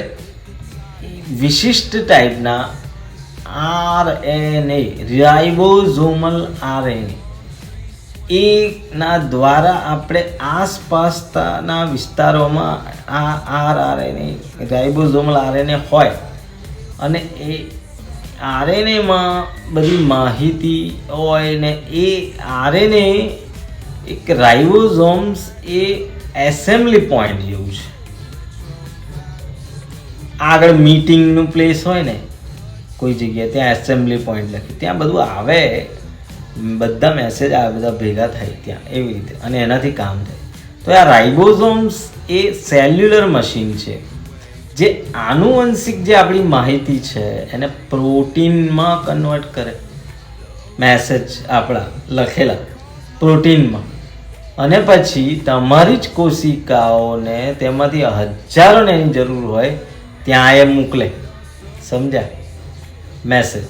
વિશિષ્ટ ટાઈપના RNA, રાઇબોઝોમલ RNA, એના દ્વારા આપણે આસપાસના વિસ્તારોમાં આ RNA, રાઇબોઝોમલ RNA હોય અને એ RNAમાં બધી માહિતી હોય ને એ RNA એક રાઇબોઝોમ્સ એ એસેમ્બલી પોઈન્ટ જેવું છે. આગળ મીટિંગનું પ્લેસ હોય ને કોઈ જગ્યાએ, ત્યાં એસેમ્બલી પોઈન્ટ લખી, ત્યાં બધું આવે, બધા મેસેજ આવે, બધા ભેગા થાય ત્યાં, એવી રીતે, અને એનાથી કામ થાય. તો આ રાઇબોઝોમ્સ એ સેલ્યુલર મશીન છે જે આનુવંશિક જે આપણી માહિતી છે એને પ્રોટીનમાં કન્વર્ટ કરે, મેસેજ આપણા લખેલા પ્રોટીનમાં, અને પછી તમારી જ કોશિકાઓને તેમાંથી હજારોને એની જરૂર હોય ત્યાં એ મોકલે. સમજ્યા મેસેજ?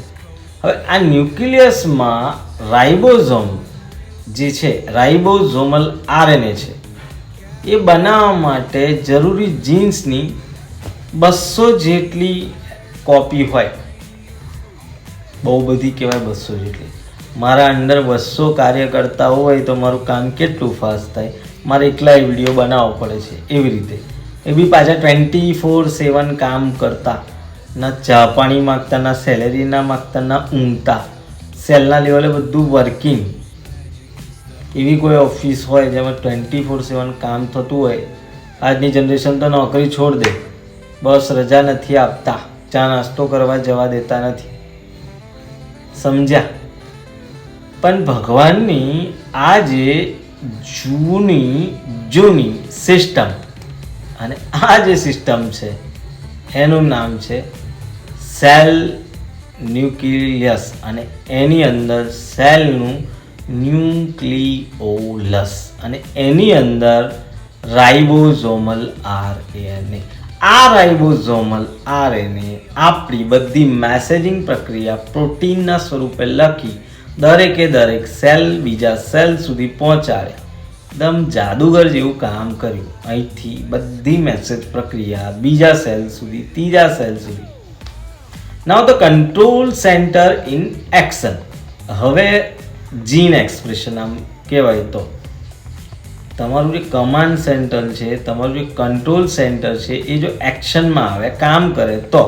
હવે આ ન્યુક્લિયસમાં રાઇબોઝોમ જે છે, રાઇબોઝોમલ RNA છે, એ બનાવવા માટે જરૂરી જીન્સની 200 જેટલી કોપી હોય. બહુ બધી કહેવાય 200 જેટલી. મારા અંદર 200 કાર્યકર્તા હોય તો મારું કામ કેટલું ફાસ્ટ થાય, મારે એકલાય વિડીયો બનાવવો પડે છે. એવી રીતે એ બી પાછા 24/7 કામ કરતા, ના ચા પાણી માગતા, ના સેલેરી ના માગતા, ના ઊંઘતા, સેલના લેવલે બધું વર્કિંગ. એવી કોઈ ઓફિસ હોય જેમાં 24/7 કામ થતું હોય, આજની જનરેશન તો નોકરી છોડ દે, બસ રજા નથી આપતા, ચા નાસ્તો કરવા જવા દેતા નથી. સમજ્યા? પણ ભગવાનની આ જે જૂની સિસ્ટમ, અને આ જે સિસ્ટમ છે એનું નામ છે સેલ ન્યુક્લિયસ, અને એની અંદર સેલનું ન્યુક્લિઓલસ, અને એની અંદર રાઇબોઝોમલ RNA. આ રાઇબોઝોમલ RNA આપણી બધી મેસેજિંગ પ્રક્રિયા પ્રોટીનના સ્વરૂપે લખી દરેક સેલ બીજા સેલ સુધી પહોંચાડે. એકદમ જાદુગર જેવું કામ કર્યું. અહીંથી બધી મેસેજ પ્રક્રિયા બીજા સેલ સુધી, ત્રીજા સેલ સુધી. નાઉ the control centre in action. હવે જીન એક્સપ્રેશન આમ કહેવાય તો તમારું જે કમાન્ડ સેન્ટર છે, તમારું જે કંટ્રોલ સેન્ટર છે, એ જો એક્શનમાં આવે, કામ કરે, તો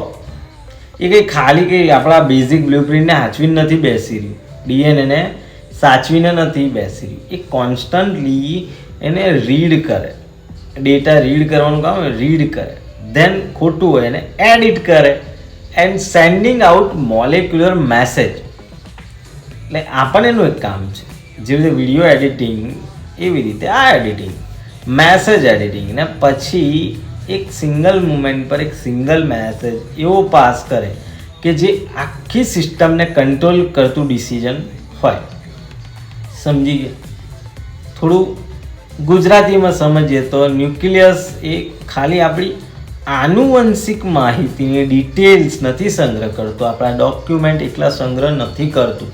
એ કંઈ ખાલી કંઈ આપણા બેઝિક બ્લુપ્રિન્ટને સાચવીને નથી બેસી રહ્યું, DNA સાચવીને નથી બેસી રહ્યું. એ કોન્સ્ટન્ટલી એને રીડ કરે, ડેટા રીડ કરવાનું કામ રીડ કરે, ધેન ખોટું હોય એને એડિટ કરે, and sending out molecular message. એટલે આપણને એનું એક કામ છે. જેવી રીતે વિડીયો એડિટિંગ, એવી રીતે આ એડિટિંગ, મેસેજ એડિટિંગ, ને પછી એક સિંગલ મુમેન્ટ પર એક સિંગલ મેસેજ એવો પાસ કરે કે જે આખી સિસ્ટમને કંટ્રોલ કરતું ડિસિઝન હોય. સમજી ગયા? થોડું ગુજરાતીમાં સમજીએ તો ન્યુક્લિયસ એ ખાલી આપણી આનુવંશિક માહિતીની ડિટેલ્સ નથી સંગ્રહ કરતું, આપણા ડોક્યુમેન્ટ એકલા સંગ્રહ નથી કરતું,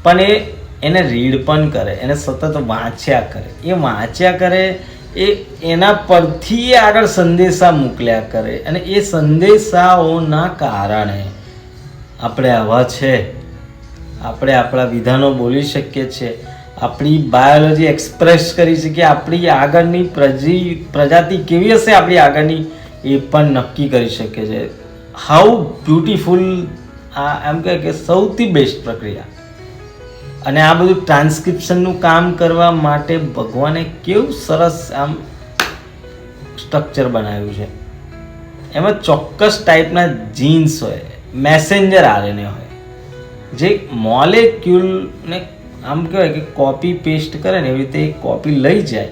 પણ એને રીડ પણ કરે, એને સતત વાંચ્યા કરે. એ વાંચ્યા કરે, એના પરથી આગળ સંદેશા મોકલ્યા કરે, અને એ સંદેશાઓના કારણે આપણે આવા છે, આપણે આપણા વિધાનો બોલી શકીએ છીએ, આપણી બાયોલોજી એક્સપ્રેસ કરી શકીએ, આપણી આગળની પ્રજાતિ કેવી હશે આપણી આગળની એ પણ નક્કી કરી શકીએ છીએ. How beautiful! આ એમ કહે કે સૌથી બેસ્ટ પ્રક્રિયા. અને આ બધું ટ્રાન્સક્રિપ્શનનું કામ કરવા માટે ભગવાને કેવું સરસ આમ સ્ટ્રક્ચર બનાવ્યું છે. એમાં ચોક્કસ ટાઈપના જીન્સ હોય, મેસેન્જર RNA હોય, જે મોલેક્યુલને આમ કહેવાય કે કોપી પેસ્ટ કરે ને, એવી રીતે કોપી લઈ જાય,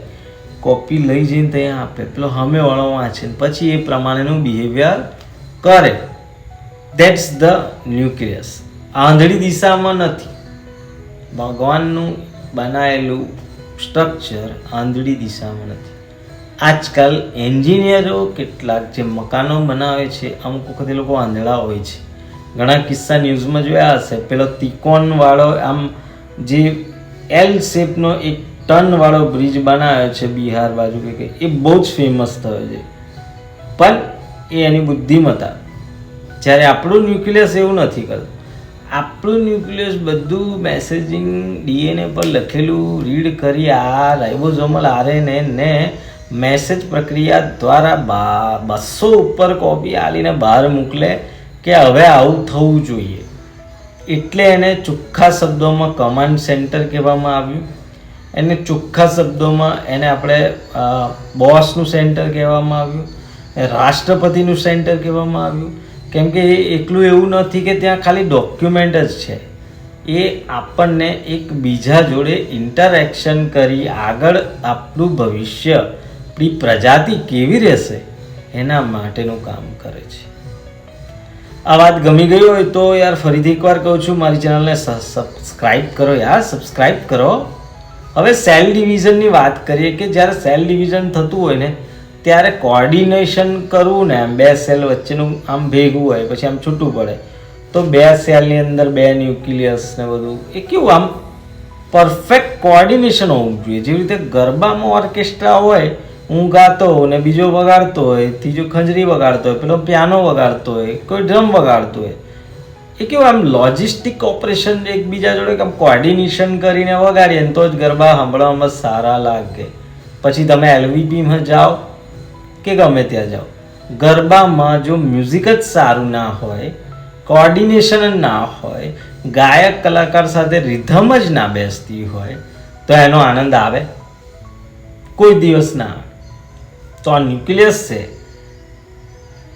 કોપી લઈ જઈને ત્યાં આપે, પેલો સામે વાળો વાંચે, પછી એ પ્રમાણેનું બિહેવિયર કરે. That's the nucleus. આંધળી દિશામાં નથી. ભગવાનનું બનાવેલું સ્ટ્રક્ચર આંધળી દિશામાં નથી. આજકાલ એન્જિનિયરો કેટલાક જે મકાનો બનાવે છે, અમુક વખત એ લોકો આંધળા હોય છે. ઘણા કિસ્સા ન્યૂઝમાં જોયા હશે. પેલો ત્રિકોણવાળો આમ જે એલ શેપનો એક ટનવાળો બ્રિજ બનાવ્યો છે બિહાર બાજુ કે એ બહુ જ ફેમસ થયો છે, પણ એ એની બુદ્ધિમત્તા. જ્યારે આપણું ન્યુક્લિયસ એવું નથી કરતું. આપણું ન્યુક્લિયસ બધું મેસેજિંગ ડીએનએ પર લખેલું રીડ કરી આ રાઇબોઝોમલ આરએનએ ને મેસેજ પ્રક્રિયા દ્વારા 200 ઉપર કોપી આલીને બહાર મોકલે કે હવે આવું થવું જોઈએ. એટલે એને ચોખ્ખા શબ્દોમાં કમાન્ડ સેન્ટર કહેવામાં આવ્યું. એને ચોખ્ખા શબ્દોમાં એને આપણે બોસનું સેન્ટર કહેવામાં આવ્યું, રાષ્ટ્રપતિનું સેન્ટર કહેવામાં આવ્યું. કેમ કે એ એકલું એવું નથી કે ત્યાં ખાલી ડોક્યુમેન્ટ જ છે, એ આપણને એક બીજા જોડે ઇન્ટરેક્શન કરી આગળ આપણું ભવિષ્ય, આપણી પ્રજાતિ કેવી રહેશે એના માટેનું કામ કરે છે. આ વાત ગમી ગઈ હોય તો યાર ફરીથી એકવાર કહું છું, મારી ચેનલને સબસ્ક્રાઈબ કરો યાર, સબસ્ક્રાઈબ કરો. હવે સેલ ડિવિઝનની વાત કરીએ કે જ્યારે સેલ ડિવિઝન થતું હોય ને ત્યારે કોર્ડિનેશન કરવું ને, આમ 2 સેલ વચ્ચેનું આમ ભેગું હોય પછી આમ છૂટું પડે તો 2 સેલની અંદર 2 ન્યુક્લિયસ ને બધું એ કેવું આમ પરફેક્ટ કોર્ડિનેશન હોવું જોઈએ. જેવી રીતે ગરબામાં ઓર્કેસ્ટ્રા હોય, હું ગાતો ને બીજો વગાડતો હોય, ત્રીજો ખંજરી વગાડતો હોય, પેલો પિયાનો વગાડતો હોય, કોઈ ડ્રમ વગાડતો હોય, એ કેવું આમ લોજિસ્ટિક ઓપરેશન એકબીજા જોડે આમ કોર્ડિનેશન કરીને વગાડીએ ને તો જ ગરબા સાંભળવામાં સારા લાગે. પછી તમે એલવીપીમાં જાઓ કે ગમે ત્યાં જાઓ, ગરબામાં જો મ્યુઝિક જ સારું ના હોય, કોર્ડિનેશન જ ના હોય, ગાયક કલાકાર સાથે રિધમ જ ના બેસતી હોય તો એનો આનંદ આવે? કોઈ દિવસ ના આવે. તો આ ન્યુક્લિયસ છે,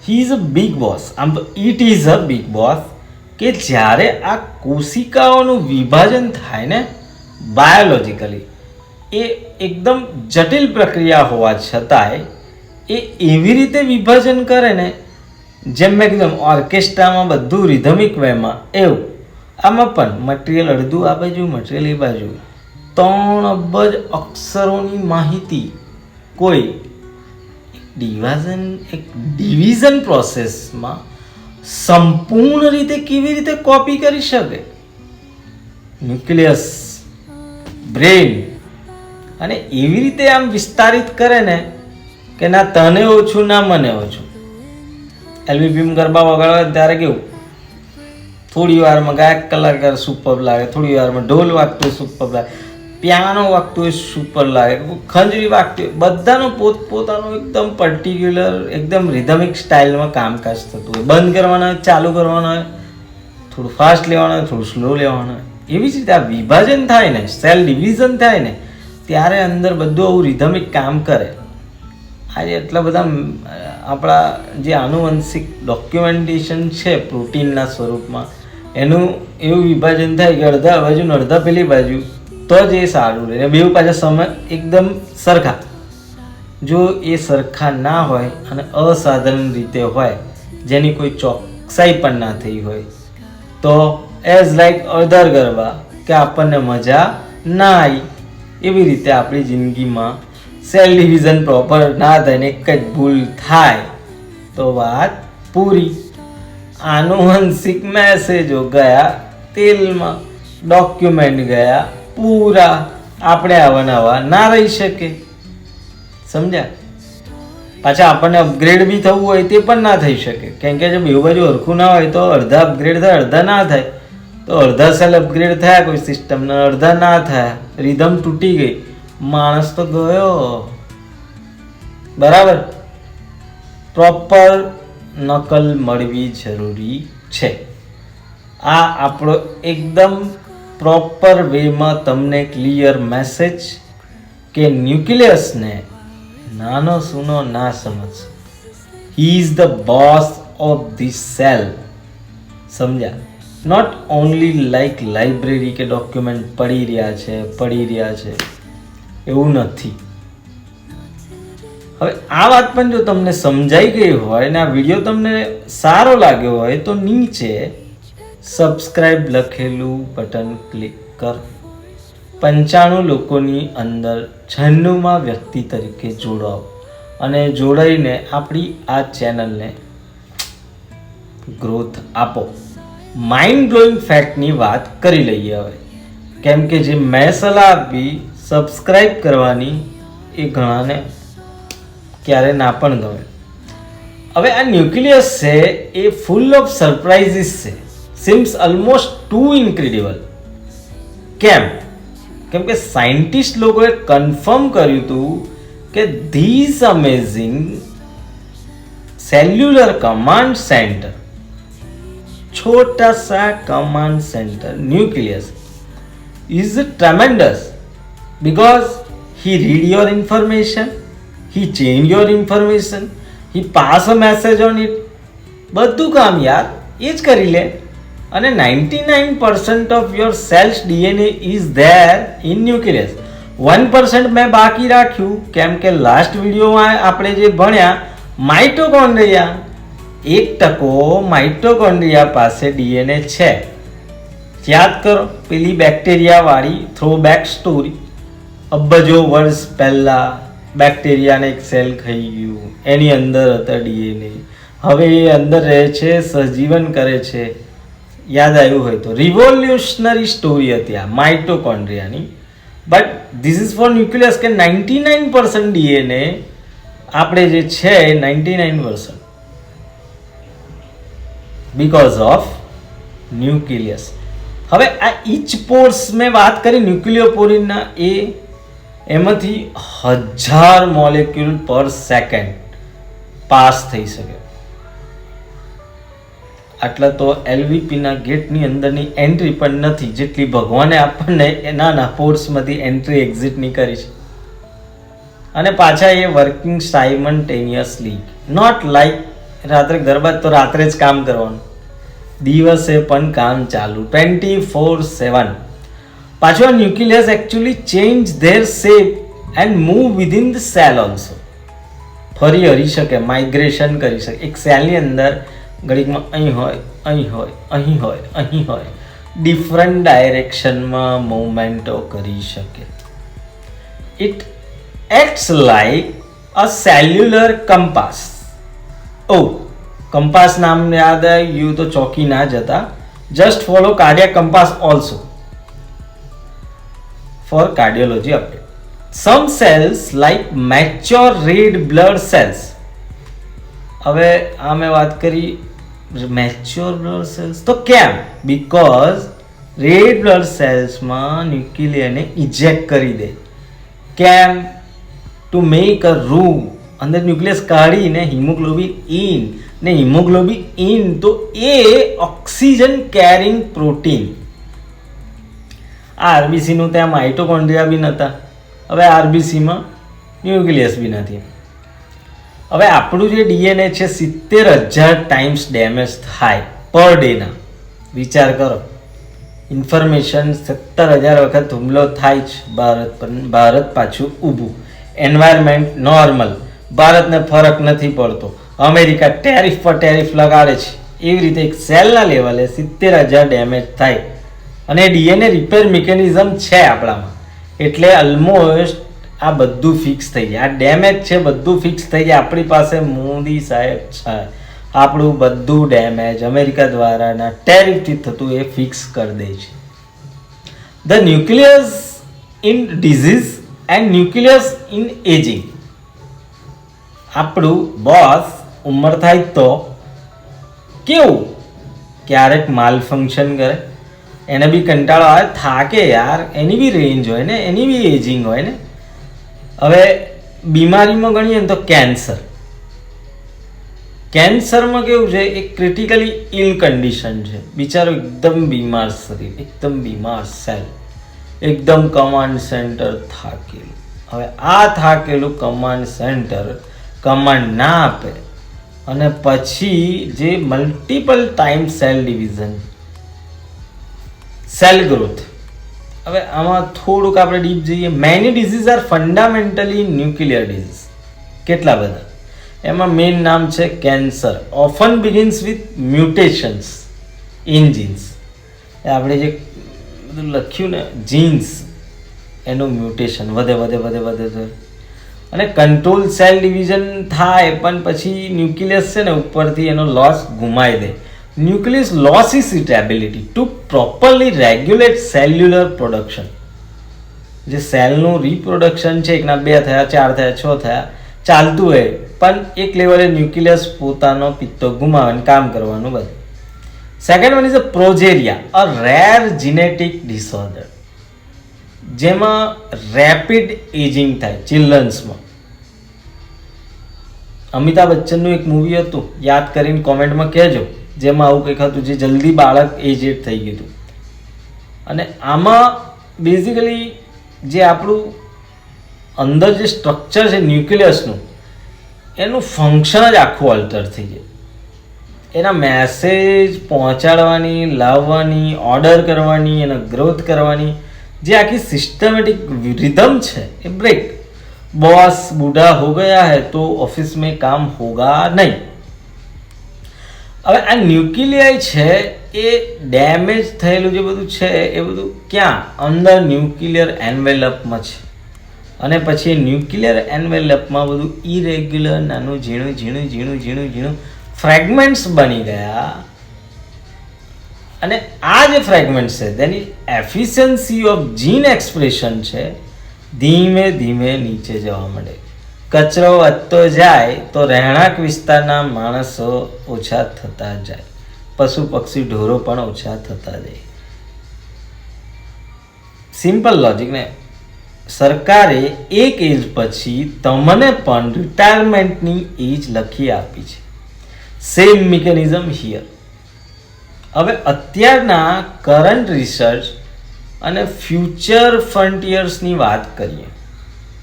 he is a big boss. આમ તો it is a big boss કે જ્યારે આ કોશિકાઓનું વિભાજન થાય ને બાયોલોજિકલી, એ એકદમ જટિલ પ્રક્રિયા હોવા છતાંય એ એવી રીતે વિભાજન કરે ને, જેમ મેં કીધું ઓર્કેસ્ટ્રામાં બધું રિધમિક વેમાં, એવું આમાં પણ મટીરિયલ અડધું આ બાજુ, મટીરિયલ એ બાજુ, 3 અબજ અક્ષરોની માહિતી કોઈ ડિવિઝન પ્રોસેસમાં સંપૂર્ણ રીતે કેવી રીતે કોપી કરી શકે? ન્યુક્લિયસ, બ્રેન, અને એવી રીતે આમ વિસ્તારિત કરે ને કે ના તને ઓછું ના મને ઓછું. એલવીપીમાં ગરબા વગાડવા ત્યારે કેવું થોડી વારમાં ગાયક કલાકાર સુપર લાગે, થોડી વારમાં ઢોલ વાગતું હોય સુપર લાગે, પિયાનો વાગતું હોય સુપર લાગે, ખંજરી વાગતી હોય, બધાનું પોતપોતાનું એકદમ પર્ટિક્યુલર એકદમ રિધમિક સ્ટાઇલમાં કામકાજ થતું હોય. બંધ કરવાના હોય, ચાલુ કરવાના હોય, થોડું ફાસ્ટ લેવાના હોય, થોડું સ્લો લેવાના હોય. એવી જ રીતે આ વિભાજન થાય ને, સેલ ડિવિઝન થાય ને ત્યારે અંદર બધું આવું રિધમિક કામ કરે. આજે એટલા બધા આપણા જે આનુવંશિક ડોક્યુમેન્ટેશન છે પ્રોટીનના સ્વરૂપમાં, એનું એવું વિભાજન થાય કે અડધા બાજુ ને અડધા પેલી બાજુ તો જ એ સારું રહે. બેઉ પાછા સમય એકદમ સરખા. જો એ સરખા ના હોય અને અસાધારણ રીતે હોય, જેની કોઈ ચોકસાઈ પણ ના થઈ હોય, તો એઝ લાઈક અડધર ગરબા કે આપણને મજા ના આવી. એવી રીતે આપણી જિંદગીમાં સેલ ડિવિઝન પ્રોપર ના થાય ને એક જ ભૂલ થાય તો વાત પૂરી. આનુવંશિક મેસેજો ગયા તેલમાં, ડોક્યુમેન્ટ ગયા પૂરા. આપણે આવા નવા ના રહી શકે, સમજ્યા? પાછા આપણને અપગ્રેડ બી થવું હોય તે પણ ના થઈ શકે. કેમ કે જો બે બાજુ હરખું ના હોય તો અડધા અપગ્રેડ થાય, અડધા ના થાય. તો અડધા સેલ અપગ્રેડ થયા કોઈ સિસ્ટમને, અડધા ના થયા, રિધમ તૂટી ગઈ, માણસ તો ગયો. બરાબર? પ્રોપર નકલ મળવી જરૂરી છે. આ આપણો એકદમ પ્રોપર વેમાં તમને ક્લિયર મેસેજ કે ન્યુક્લિયસને નાનો સૂનો ના સમજશો. He is the boss of this cell. સમજ્યા? નોટ ઓનલી લાઈક લાઇબ્રેરી કે ડોક્યુમેન્ટ પડી રહ્યા છે એવું નથી. હવે આ વાત પણ જો તમને સમજાઈ ગઈ હોય ને આ વિડીયો તમને સારો લાગ્યો હોય તો નીચે સબસ્ક્રાઇબ લખેલું બટન ક્લિક કર. 95 લોકોની અંદર 96માં વ્યક્તિ તરીકે જોડાઓ અને જોડાઈને આપણી આ ચેનલને ગ્રોથ આપો. માઇન્ડ બ્લોઈંગ ફેક્ટની વાત કરી લઈએ હવે. કેમ કે જે મેં સલાહ આપી સબસ્ક્રાઇબ કરવાની એ ઘણાને ક્યારે ના પણ ગમે. હવે આ ન્યુક્લિયસ છે એ ફૂલ ઓફ સરપ્રાઇઝીસ છે. seems almost too incredible. કેમ કે સાયન્ટિસ્ટ લોકોએ કન્ફર્મ કર્યું હતું કે this amazing cellular command centre, छोटा सा command centre nucleus is tremendous because he read your information, he change your information, he pass a message on it. બધું કામ યાર એ જ કરી લે. અને 99% of your cell's DNA is there in nucleus. 1% મેં બાકી રાખ્યું કેમ કે લાસ્ટ વિડીયોમાં આપણે જે ભણ્યા માઇટોકોન્ડ્રિયા, 1% માઇટોકોન્ડ્રિયા પાસે ડીએનએ છે. યાદ કરો પેલી બેક્ટેરિયા વાળી થ્રોબેક સ્ટોરી, અબજો વર્ષ પહેલા બેક્ટેરિયાને એક સેલ ખાઈ ગયું, એની અંદર હતા ડીએનએ, હવે એ અંદર રહે છે, સહજીવન કરે છે. યાદ આવ્યું હોય તો રિવોલ્યુશનરી સ્ટોરી હતી આ માઇટોકોન્ડ્રિયાની. But this is for nucleus કે 99% ડીએનએ આપણે જે છે 99% બીકોઝ ઓફ ન્યુક્લિયસ. હવે આ ઇચ પોર્સ મેં વાત કરી ન્યુક્લિયોપોરિનના, એમાંથી 1000 મોલેક્યુલ પર સેકન્ડ પાસ થઈ શકે. આટલા તો એલવીપીના ગેટની અંદરની એન્ટ્રી પણ નથી જેટલી ભગવાને આપણને નાના પોર્સમાંથી એન્ટ્રી એક્ઝિટની કરી છે. અને પાછા એ વર્કિંગ સાયમલ્ટેનિયસલી, નોટ લાઈક રાત્રે ગરબા તો રાત્રે જ કામ કરવાનું, દિવસે પણ કામ ચાલુ 24/7. પાછું આ nucleus actually change there shape and move within the cell also. ફરી હરી શકે, માઇગ્રેશન કરી શકે. એક સેલની અંદર ઘડીકમાં અહીં હોય, અહીં હોય, અહીં હોય, અહીં હોય, ડિફરન્ટ ડાયરેક્શનમાં મૂવમેન્ટો કરી શકે. It acts like a cellular compass. Compass નામ યાદ આવ્યું તો ચોકી ના જતા. Just follow cardiac compass also for cardiology update. Some cells like mature red blood cells. હવે આ મેં વાત કરી મેચ્યોર બ્લડ સેલ્સ તો કેમ? બીકોઝ રેડ બ્લડ સેલ્સમાં ન્યુક્લિયરને ઇજેક્ટ કરી દે. કેમ? To make a room. અંદર ન્યુક્લિયસ કાઢીને હિમોગ્લોબિન ઇન, ને હિમોગ્લોબિન ઇન તો એ ઓક્સિજન કેરિંગ પ્રોટીન. આ આરબીસીનું ત્યાં માઇટોકોન્ડ્રિયા બી નહોતા, હવે આરબીસીમાં ન્યુક્લિયસ બી નથી. હવે આપણું જે ડીએનએ છે 70,000 ટાઈમ્સ ડેમેજ થાય પર ડેના. વિચાર કરો, ઇન્ફોર્મેશન 70,000 વખત હુમલો થાય જ. ભારત પાછું ઊભું, એન્વાયરમેન્ટ નોર્મલ, ભારતને ફરક નથી પડતો, અમેરિકા ટેરિફ પર ટેરિફ લગાડે છે. એવી રીતે એક સેલના લેવલે 70,000 ડેમેજ થાય. અને ડીએનએ રિપેર મિકેનિઝમ છે આપણામાં, એટલે ઓલમોસ્ટ આ બધું ફિક્સ થઈ જાય. આ ડેમેજ છે બધું ફિક્સ થઈ જાય. આપણી પાસે મોદી સાહેબ છે, આપણું બધું ડેમેજ અમેરિકા દ્વારાના ટેરિફથી થતું એ ફિક્સ કરી દે છે. The nucleus in disease and nucleus in ageing. આપણું બોસ ઉંમર થાય તો કેવું, ક્યારેક માલ ફંક્શન કરે, એને બી કંટાળો આવે, થાકે યાર, એની બી રેન્જ હોય ને, એની બી એજિંગ હોય ને. હવે બીમારીમાં ગણીએ ને તો કેન્સર. કેન્સરમાં કેવું છે, એક ક્રિટિકલી ઇલ કન્ડિશન છે. બિચારો એકદમ બીમાર શરીર, એકદમ બીમાર સેલ, એકદમ કમાન્ડ સેન્ટર થાકેલું. હવે આ થાકેલું કમાન્ડ સેન્ટર કમાન્ડ ના આપે અને પછી જે multiple time cell division, cell growth. હવે આમાં થોડુંક આપણે ડીપ જઈએ. Many disease are fundamentally nuclear disease. કેટલા બધા? એમાં મેઇન નામ છે cancer. Often begins with mutations in genes. આપણે જે બધું લખ્યું ને જીન્સ, એનું મ્યુટેશન વધે વધે વધે વધે અને કંટ્રોલ સેલ ડિવિઝન થાય, પણ પછી ન્યુક્લિયસ છે ને ઉપરથી એનો લોસ ગુમાવી દે. Nucleus loses it ability to properly regulate cellular production. જે સેલનું રિપ્રોડક્શન છે, એકના 2 થયા, 4 થયા, 6 થયા, ચાલતું હોય, પણ એક લેવલે ન્યુક્લિયસ પોતાનો પિત્તો ગુમાવે કામ કરવાનું બંધ. Second one is a progeria, a rare genetic disorder, જેમાં રેપિડ એજિંગ થાય ચિલ્ડ્રન્સમાં. અમિતાભ બચ્ચનનું એક મૂવી હતું, યાદ કરીને કોમેન્ટમાં કહેજો, જેમાં આવું કંઈક હતું, જે જલ્દી બાળક એજેડ થઈ ગયું હતું. અને આમાં બેઝિકલી જે આપણું અંદર જે સ્ટ્રક્ચર છે ન્યુક્લિયસનું, એનું ફંક્શન જ આખું અલ્ટર થઈ જાય. એના મેસેજ પહોંચાડવાની, લાવવાની, ઓર્ડર કરવાની, એનો ગ્રોથ કરવાની જે આખી સિસ્ટમેટિક रिदम છે એ બ્રેક. बॉस बूढ़ा हो गया है तो ऑफिस में काम होगा नहीं. હવે આ ન્યુક્લિયાઈ છે એ ડેમેજ થયેલું જે બધું છે એ બધું ક્યાં? અંદર ન્યુક્લિયર એન્વેલપમાં છે. અને પછી એ ન્યુક્લિયર એન્વેલપમાં બધું ઇરેગ્યુલર નાનું ઝીણું ફ્રેગમેન્ટ્સ બની ગયા. અને આ જે ફ્રેગમેન્ટ છે તેની એફિશિયન્સી ઓફ જીન એક્સપ્રેશન છે ધીમે ધીમે નીચે જવા માંડે. કચરો વધતો જાય તો રહેણાંક વિસ્તારના માણસો ઓછા થતા જાય, પશુ પક્ષી ઢોરો પણ ઓછા થતા જાય. સિમ્પલ લોજિક ને. સરકારે એક એજ પછી તમને પણ રિટાયરમેન્ટની એજ લખી આપી છે. Same mechanism here. હવે અત્યારના કરંટ રિસર્ચ અને ફ્યુચર ફ્રન્ટિયર્સની વાત કરીએ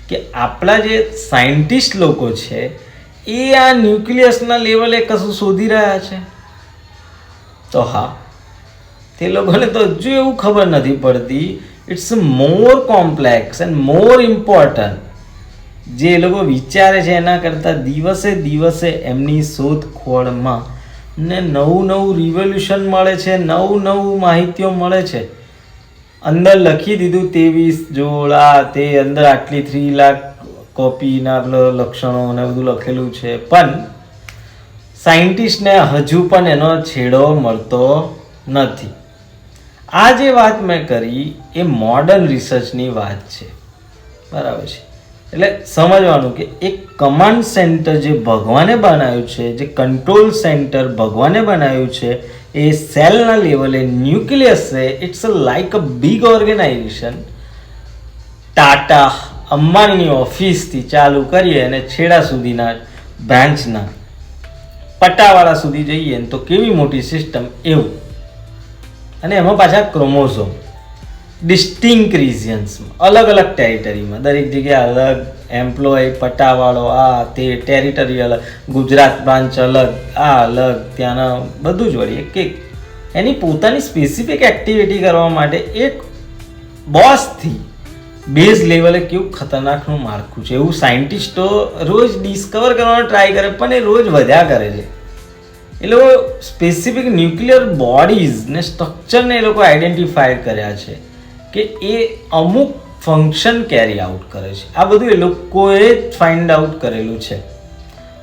કે આપણા જે સાયન્ટિસ્ટ લોકો છે એ આ ન્યુક્લિયસના લેવલે કશું શોધી રહ્યા છે. તો હા, તે લોકોને તો હજુ એવું ખબર નથી પડતી. It's more complex and more important. જે એ લોકો વિચારે છે એના કરતાં દિવસે દિવસે એમની શોધખોળમાં ને નવું રિવોલ્યુશન મળે છે, નવું માહિતીઓ મળે છે. અંદર લખી દીધું 23 જોડા, તે અંદર આટલી 3 લાખ કોપીના લક્ષણો ને બધું લખેલું છે, પણ સાયન્ટિસ્ટને હજુ પણ એનો છેડો મળતો નથી. આ જે વાત મેં કરી એ મોડર્ન રિસર્ચની વાત છે, બરાબર છે. એટલે સમજવાનું કે એક કમાન્ડ સેન્ટર જે ભગવાને બનાવ્યું છે, જે કંટ્રોલ સેન્ટર ભગવાને બનાવ્યું છે, એ સેલના લેવલે ન્યુક્લિયસ છે. It's like a big organization. Tata અંબાણીની ઓફિસથી ચાલુ કરીએ અને છેડા સુધીના બ્રાન્ચના પટ્ટાવાળા સુધી જઈએ ને તો કેવી મોટી સિસ્ટમ એવું. અને એમાં પાછા ક્રોમોઝોમ ડિસ્ટિંક્ટ રિજિયન્સમાં, અલગ ટેરિટરીમાં, દરેક જગ્યાએ અલગ એમ્પ્લોય, પટ્ટાવાળો આ તે, ટેરિટરી અલગ, ગુજરાત બ્રાન્ચ અલગ, આ અલગ, ત્યાંના બધું જ વળી એક એની પોતાની સ્પેસિફિક એક્ટિવિટી કરવા માટે એક બોસથી બેઝ લેવલે કેવું ખતરનાકનું માળખું છે એવું સાયન્ટિસ્ટો રોજ ડિસ્કવર કરવાનો ટ્રાય કરે, પણ એ રોજ વધ્યા કરે છે. એ લોકો સ્પેસિફિક ન્યુક્લિયર બોડીઝ ને સ્ટ્રક્ચરને એ લોકો આઈડેન્ટિફાય કર્યા છે કે એ અમુક ફંક્શન કેરી આઉટ કરે છે. આ બધું એ લોકોએ જ ફાઇન્ડ આઉટ કરેલું છે.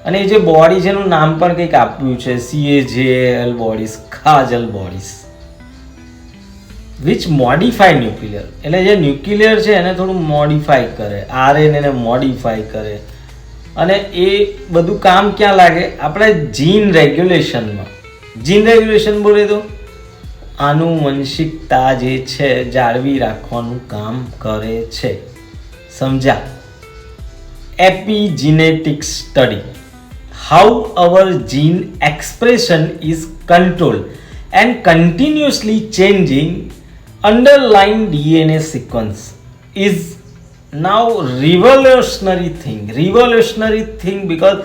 અને એ જે બોડી છે એનું નામ પણ કંઈક આપ્યું છે, CAJL bodies, Kajal bodies, which modify nuclear. એટલે જે ન્યુક્લિયર છે એને થોડું મોડિફાય કરે, RNA મોડિફાય કરે. અને એ બધું કામ ક્યાં લાગે? આપણે જીન રેગ્યુલેશનમાં. જીન રેગ્યુલેશન બોલે તો આનુવંશિકતા જે છે જાળવી રાખવાનું કામ કરે છે. સમજા? Epigenetic study, how our gene expression is controlled and continuously changing underlying DNA sequence is now revolutionary thing because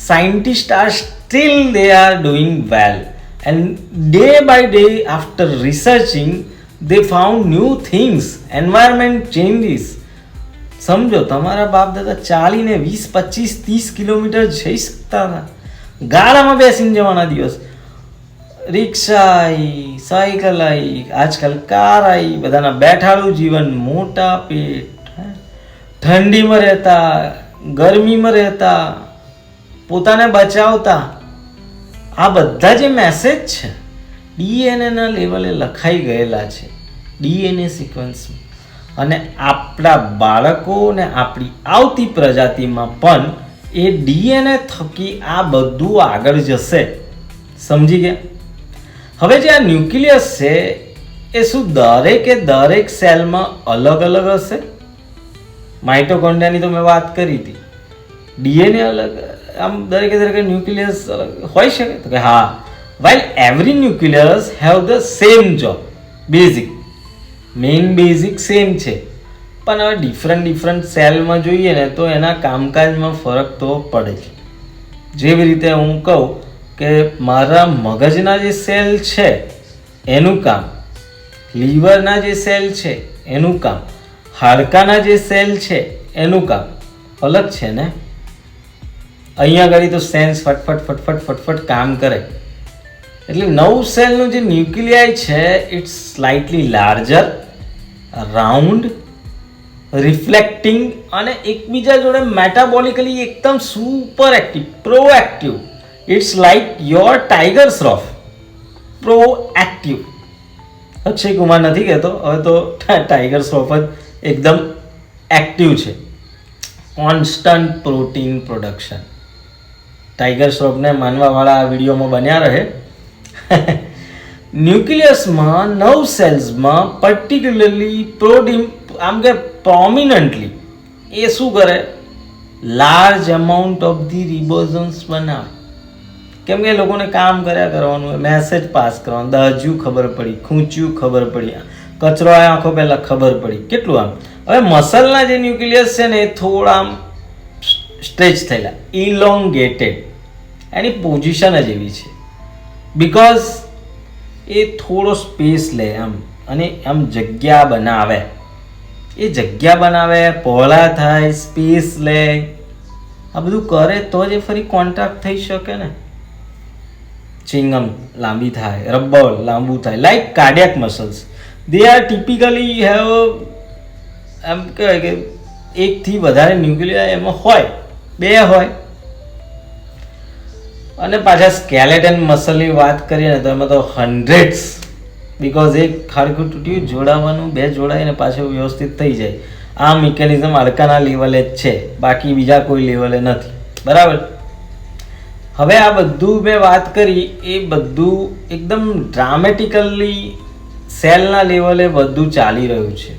scientists are still they are doing well, and day by day after researching they found new things, environment changes. સમજો, તમારા બાપ દાદા ચાલીને 20, 25, 30 કિલોમીટર જઈ શકતા હતા, ગાડામાં બેસીને જવાના દિવસ. રિક્ષા આવી, સાયકલ આવી, આજકાલ કાર આવી, બધાના બેઠાડું જીવન, મોટા પેટ, ઠંડીમાં રહેતા, ગરમીમાં રહેતા, પોતાને બચાવતા. આ બધા જે મેસેજ છે ડીએનએના લેવલે લખાઈ ગયેલા છે, ડીએનએ સિક્વન્સમાં. અને આપણા બાળકો ને આપણી આવતી પ્રજાતિમાં પણ એ ડીએનએ થકી આ બધું આગળ જશે. સમજી ગયા? હવે જે આ ન્યુક્લિયસ છે એ શું દરેક સેલમાં અલગ અલગ હશે? માઇટોકોન્ડ્રિયાની તો મેં વાત કરી હતી, ડીએનએ અલગ, આમ દરેકે ન્યુક્લિયસ અલગ હોઈ શકે? તો કે હા, while every nucleus have the same job, basic same છે, પણ હવે ડિફરન્ટ સેલમાં જોઈએ ને તો એના કામકાજમાં ફરક તો પડે છે. જેવી રીતે હું કહું કે મારા મગજના જે સેલ છે એનું કામ, લીવરના જે સેલ છે એનું કામ, હાડકાના જે સેલ છે એનું કામ અલગ છે ને. અહીંયા આગળ તો સેન્સ ફટફટ કામ કરે. એટલે 9 સેલનું જે ન્યુક્લિયાઈ છે it's slightly larger, round, reflecting અને એકબીજા જોડે મેટાબોલિકલી એકદમ super active, proactive. It's like your Tiger Shroff, proactive. Akshay Kumar નથી કહેતો, હવે તો ટાઈગર શ્રોફ જ એકદમ એક્ટિવ છે. Constant protein production. ટાઈગર શ્રોફને માનવાવાળા આ વિડીયોમાં બન્યા રહે. ન્યુક્લિયસમાં 9 સેલ્સમાં પર્ટિક્યુલરલી આમ કે પ્રોમિનન્ટલી એ શું કરે? Large amount of the ribosomes બનાવે. કેમ કે એ લોકોને કામ કર્યા કરવાનું, મેસેજ પાસ કરવાનું, દહજ્યું ખબર પડી, ખૂંચ્યું ખબર પડી, કચરો આંખો પહેલાં ખબર પડી, કેટલું આમ. હવે મસલના જે ન્યુક્લિયસ છે ને એ થોડા આમ સ્ટ્રેચ થયેલા, ઇલોંગેટેડ. એની પોઝિશન જ એવી છે બિકોઝ એ થોડો સ્પેસ લે આમ, અને આમ જગ્યા બનાવે. એ જગ્યા બનાવે, પહોળા થાય, સ્પેસ લે, આ બધું કરે તો જ એ ફરી કોન્ટ્રાક્ટ થઈ શકે ને. ચિંગમ લાંબી થાય, રબર લાંબુ થાય, like cardiac muscles. They are typically have, એમ કહેવાય કે એકથી વધારે ન્યુક્લિયા એમાં હોય, 2 હોય. અને પાછા સ્કેલેટન મસલની વાત કરીએ ને તો એમાં તો હન્ડ્રેડ્સ, બિકોઝ એક હાડકું તૂટ્યું, જોડાવાનું 2 જોડાય ને પાછું વ્યવસ્થિત થઈ જાય. આ મિકેનિઝમ હાડકાના લેવલે જ છે, બાકી બીજા કોઈ લેવલે નથી. બરાબર. હવે આ બધું મેં વાત કરી એ બધું એકદમ ડ્રામેટિકલી સેલના લેવલે બધું ચાલી રહ્યું છે.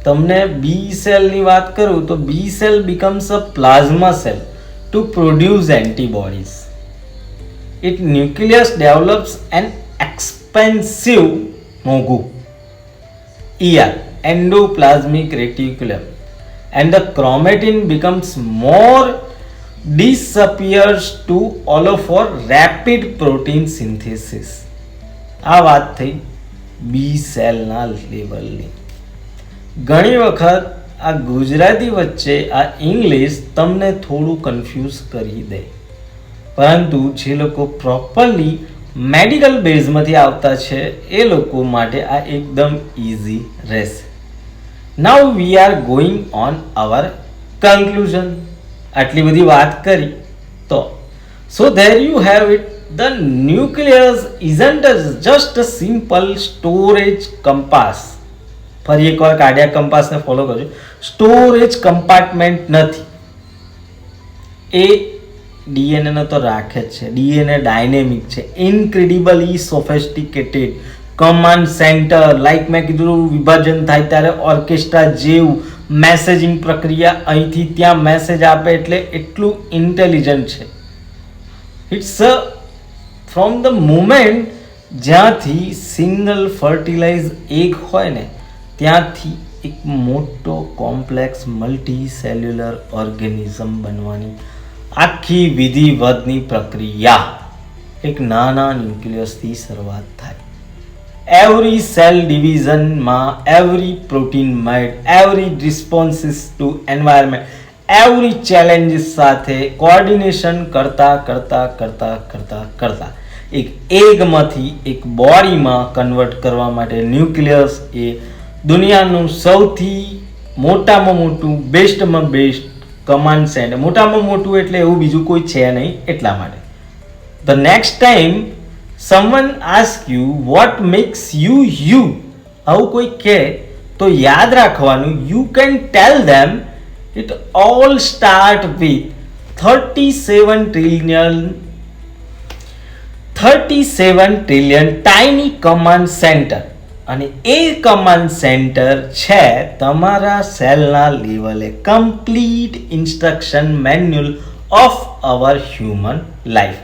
તમને બી સેલની વાત કરું તો બી cell becomes a plasma cell to produce antibodies. Its nucleus develops an expansive MOGU, endoplasmic reticulum, and the chromatin becomes more disappears to allow for rapid protein synthesis. આ વાત થઈ બી સેલના લેવલની. ઘણી વખત આ ગુજરાતી વચ્ચે આ ઇંગ્લિશ તમને થોડું કન્ફ્યુઝ કરી દે, પરંતુ જે લોકો પ્રોપરલી મેડિકલ બેઝમાંથી આવતા છે એ લોકો માટે આ એકદમ ઇઝી રહેશે. Now we are going on our conclusion. આટલી બધી વાત કરી તો so there you have it. The nucleus isn't just a simple storage compass. ફરી એકવાર કાર્ડિયાક કંપાસને ફોલો કરજો. સ્ટોરેજ કમ્પાર્ટમેન્ટ નથી. એ ડીએનએ તો રાખે જ છે. ડીએનએ ડાયનેમિક છે, ઇનક્રેડિબલી સોફેસ્ટિકેટેડ, કમાન્ડ સેન્ટર. લાઈક મેં કીધું, વિભાજન થાય ત્યારે ઓર્કેસ્ટ્રા જેવું મેસેજિંગ પ્રક્રિયા, અહીંથી ત્યાં મેસેજ આપે, એટલે એટલું ઇન્ટેલિજન્ટ છે. ઇટ્સ ફ્રોમ ધ મોમેન્ટ જ્યાંથી સિંગલ ફર્ટિલાઇઝ એગ હોય ને ત્યાંથી એક મોટો કોમ્પ્લેક્સ મલ્ટી સેલ્યુલર ઓર્ગેનિઝમ બનવાની આખી વિધિવતની પ્રક્રિયા એક નાના ન્યુક્લિયસથી શરૂઆત થાય. એવરી સેલ ડિવિઝનમાં, every protein made, every responses to environment, every challenges સાથે કોઓર્ડિનેશન કરતા એક એગમાંથી એક બોડીમાં કન્વર્ટ કરવા માટે ન્યુક્લિયસ એ દુનિયાનું સૌથી મોટામાં મોટું, બેસ્ટમાં બેસ્ટ કમાન્ડ સેન્ટર. મોટામાં મોટું એટલે એવું બીજું કોઈ છે નહીં, એટલા માટે. The next time someone ask you what makes you you, આવું કોઈ કહે તો યાદ રાખવાનું, you can tell them it all start with 37 37 trillion tiny command centre, અને એ કમાન્ડ સેન્ટર છે તમારા સેલના લેવલે complete instruction manual of our human life.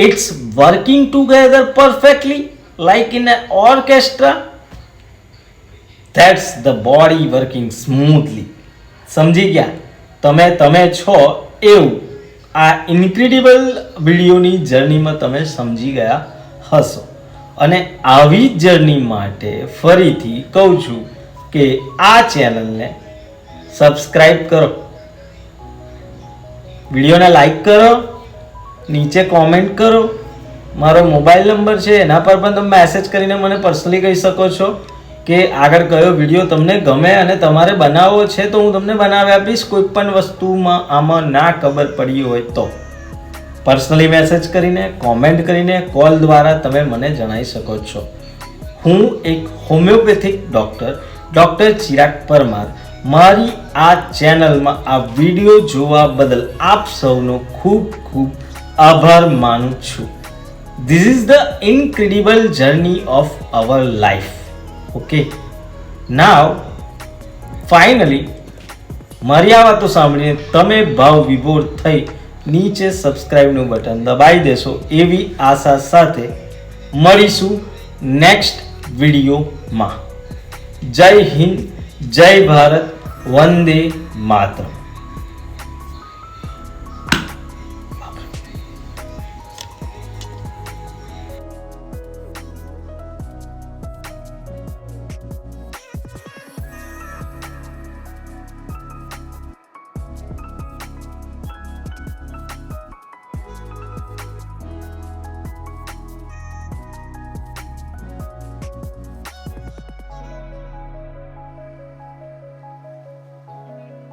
It's working together perfectly like in an orchestra. That's the body working smoothly. સમજી ગયા? તમે છો એવું આ ઇન્ક્રેડિબલ વિડીયોની જર્નીમાં તમે સમજી ગયા હશો. અને આવી જ જર્ની માટે ફરીથી કહું છું કે આ ચેનલને સબસ્ક્રાઈબ કરો, વિડીયોને લાઈક કરો, નીચે કોમેન્ટ કરો. મારો મોબાઈલ નંબર છે, એના પર પણ તમે મેસેજ કરીને મને પર્સનલી કહી શકો છો કે આગળ કયો વિડીયો તમને ગમે અને તમારે બનાવવો છે તો હું તમને બનાવી આપીશ. કોઈ પણ વસ્તુમાં આમાં ના ખબર પડી હોય તો પર્સનલી મેસેજ કરીને, કોમેન્ટ કરીને, કોલ દ્વારા તમે મને જણાવી શકો છો. હું એક હોમિયોપેથિક ડૉક્ટર ચિરાગ પરમાર, મારી આ ચેનલમાં આ વિડીયો જોવા બદલ આપ સૌનો ખૂબ ખૂબ આભાર માનું છું. This is the incredible journey of our life. Okay, now finally મારી આ વાતો સાંભળીને તમે ભાવ વિભોર થઈ નીચે સબસ્ક્રાઇબનું બટન દબાવી દેશો એવી આશા સાથે મળીશું નેક્સ્ટ વિડીયોમાં. જય હિન્દ, જય ભારત, વંદે માતરમ.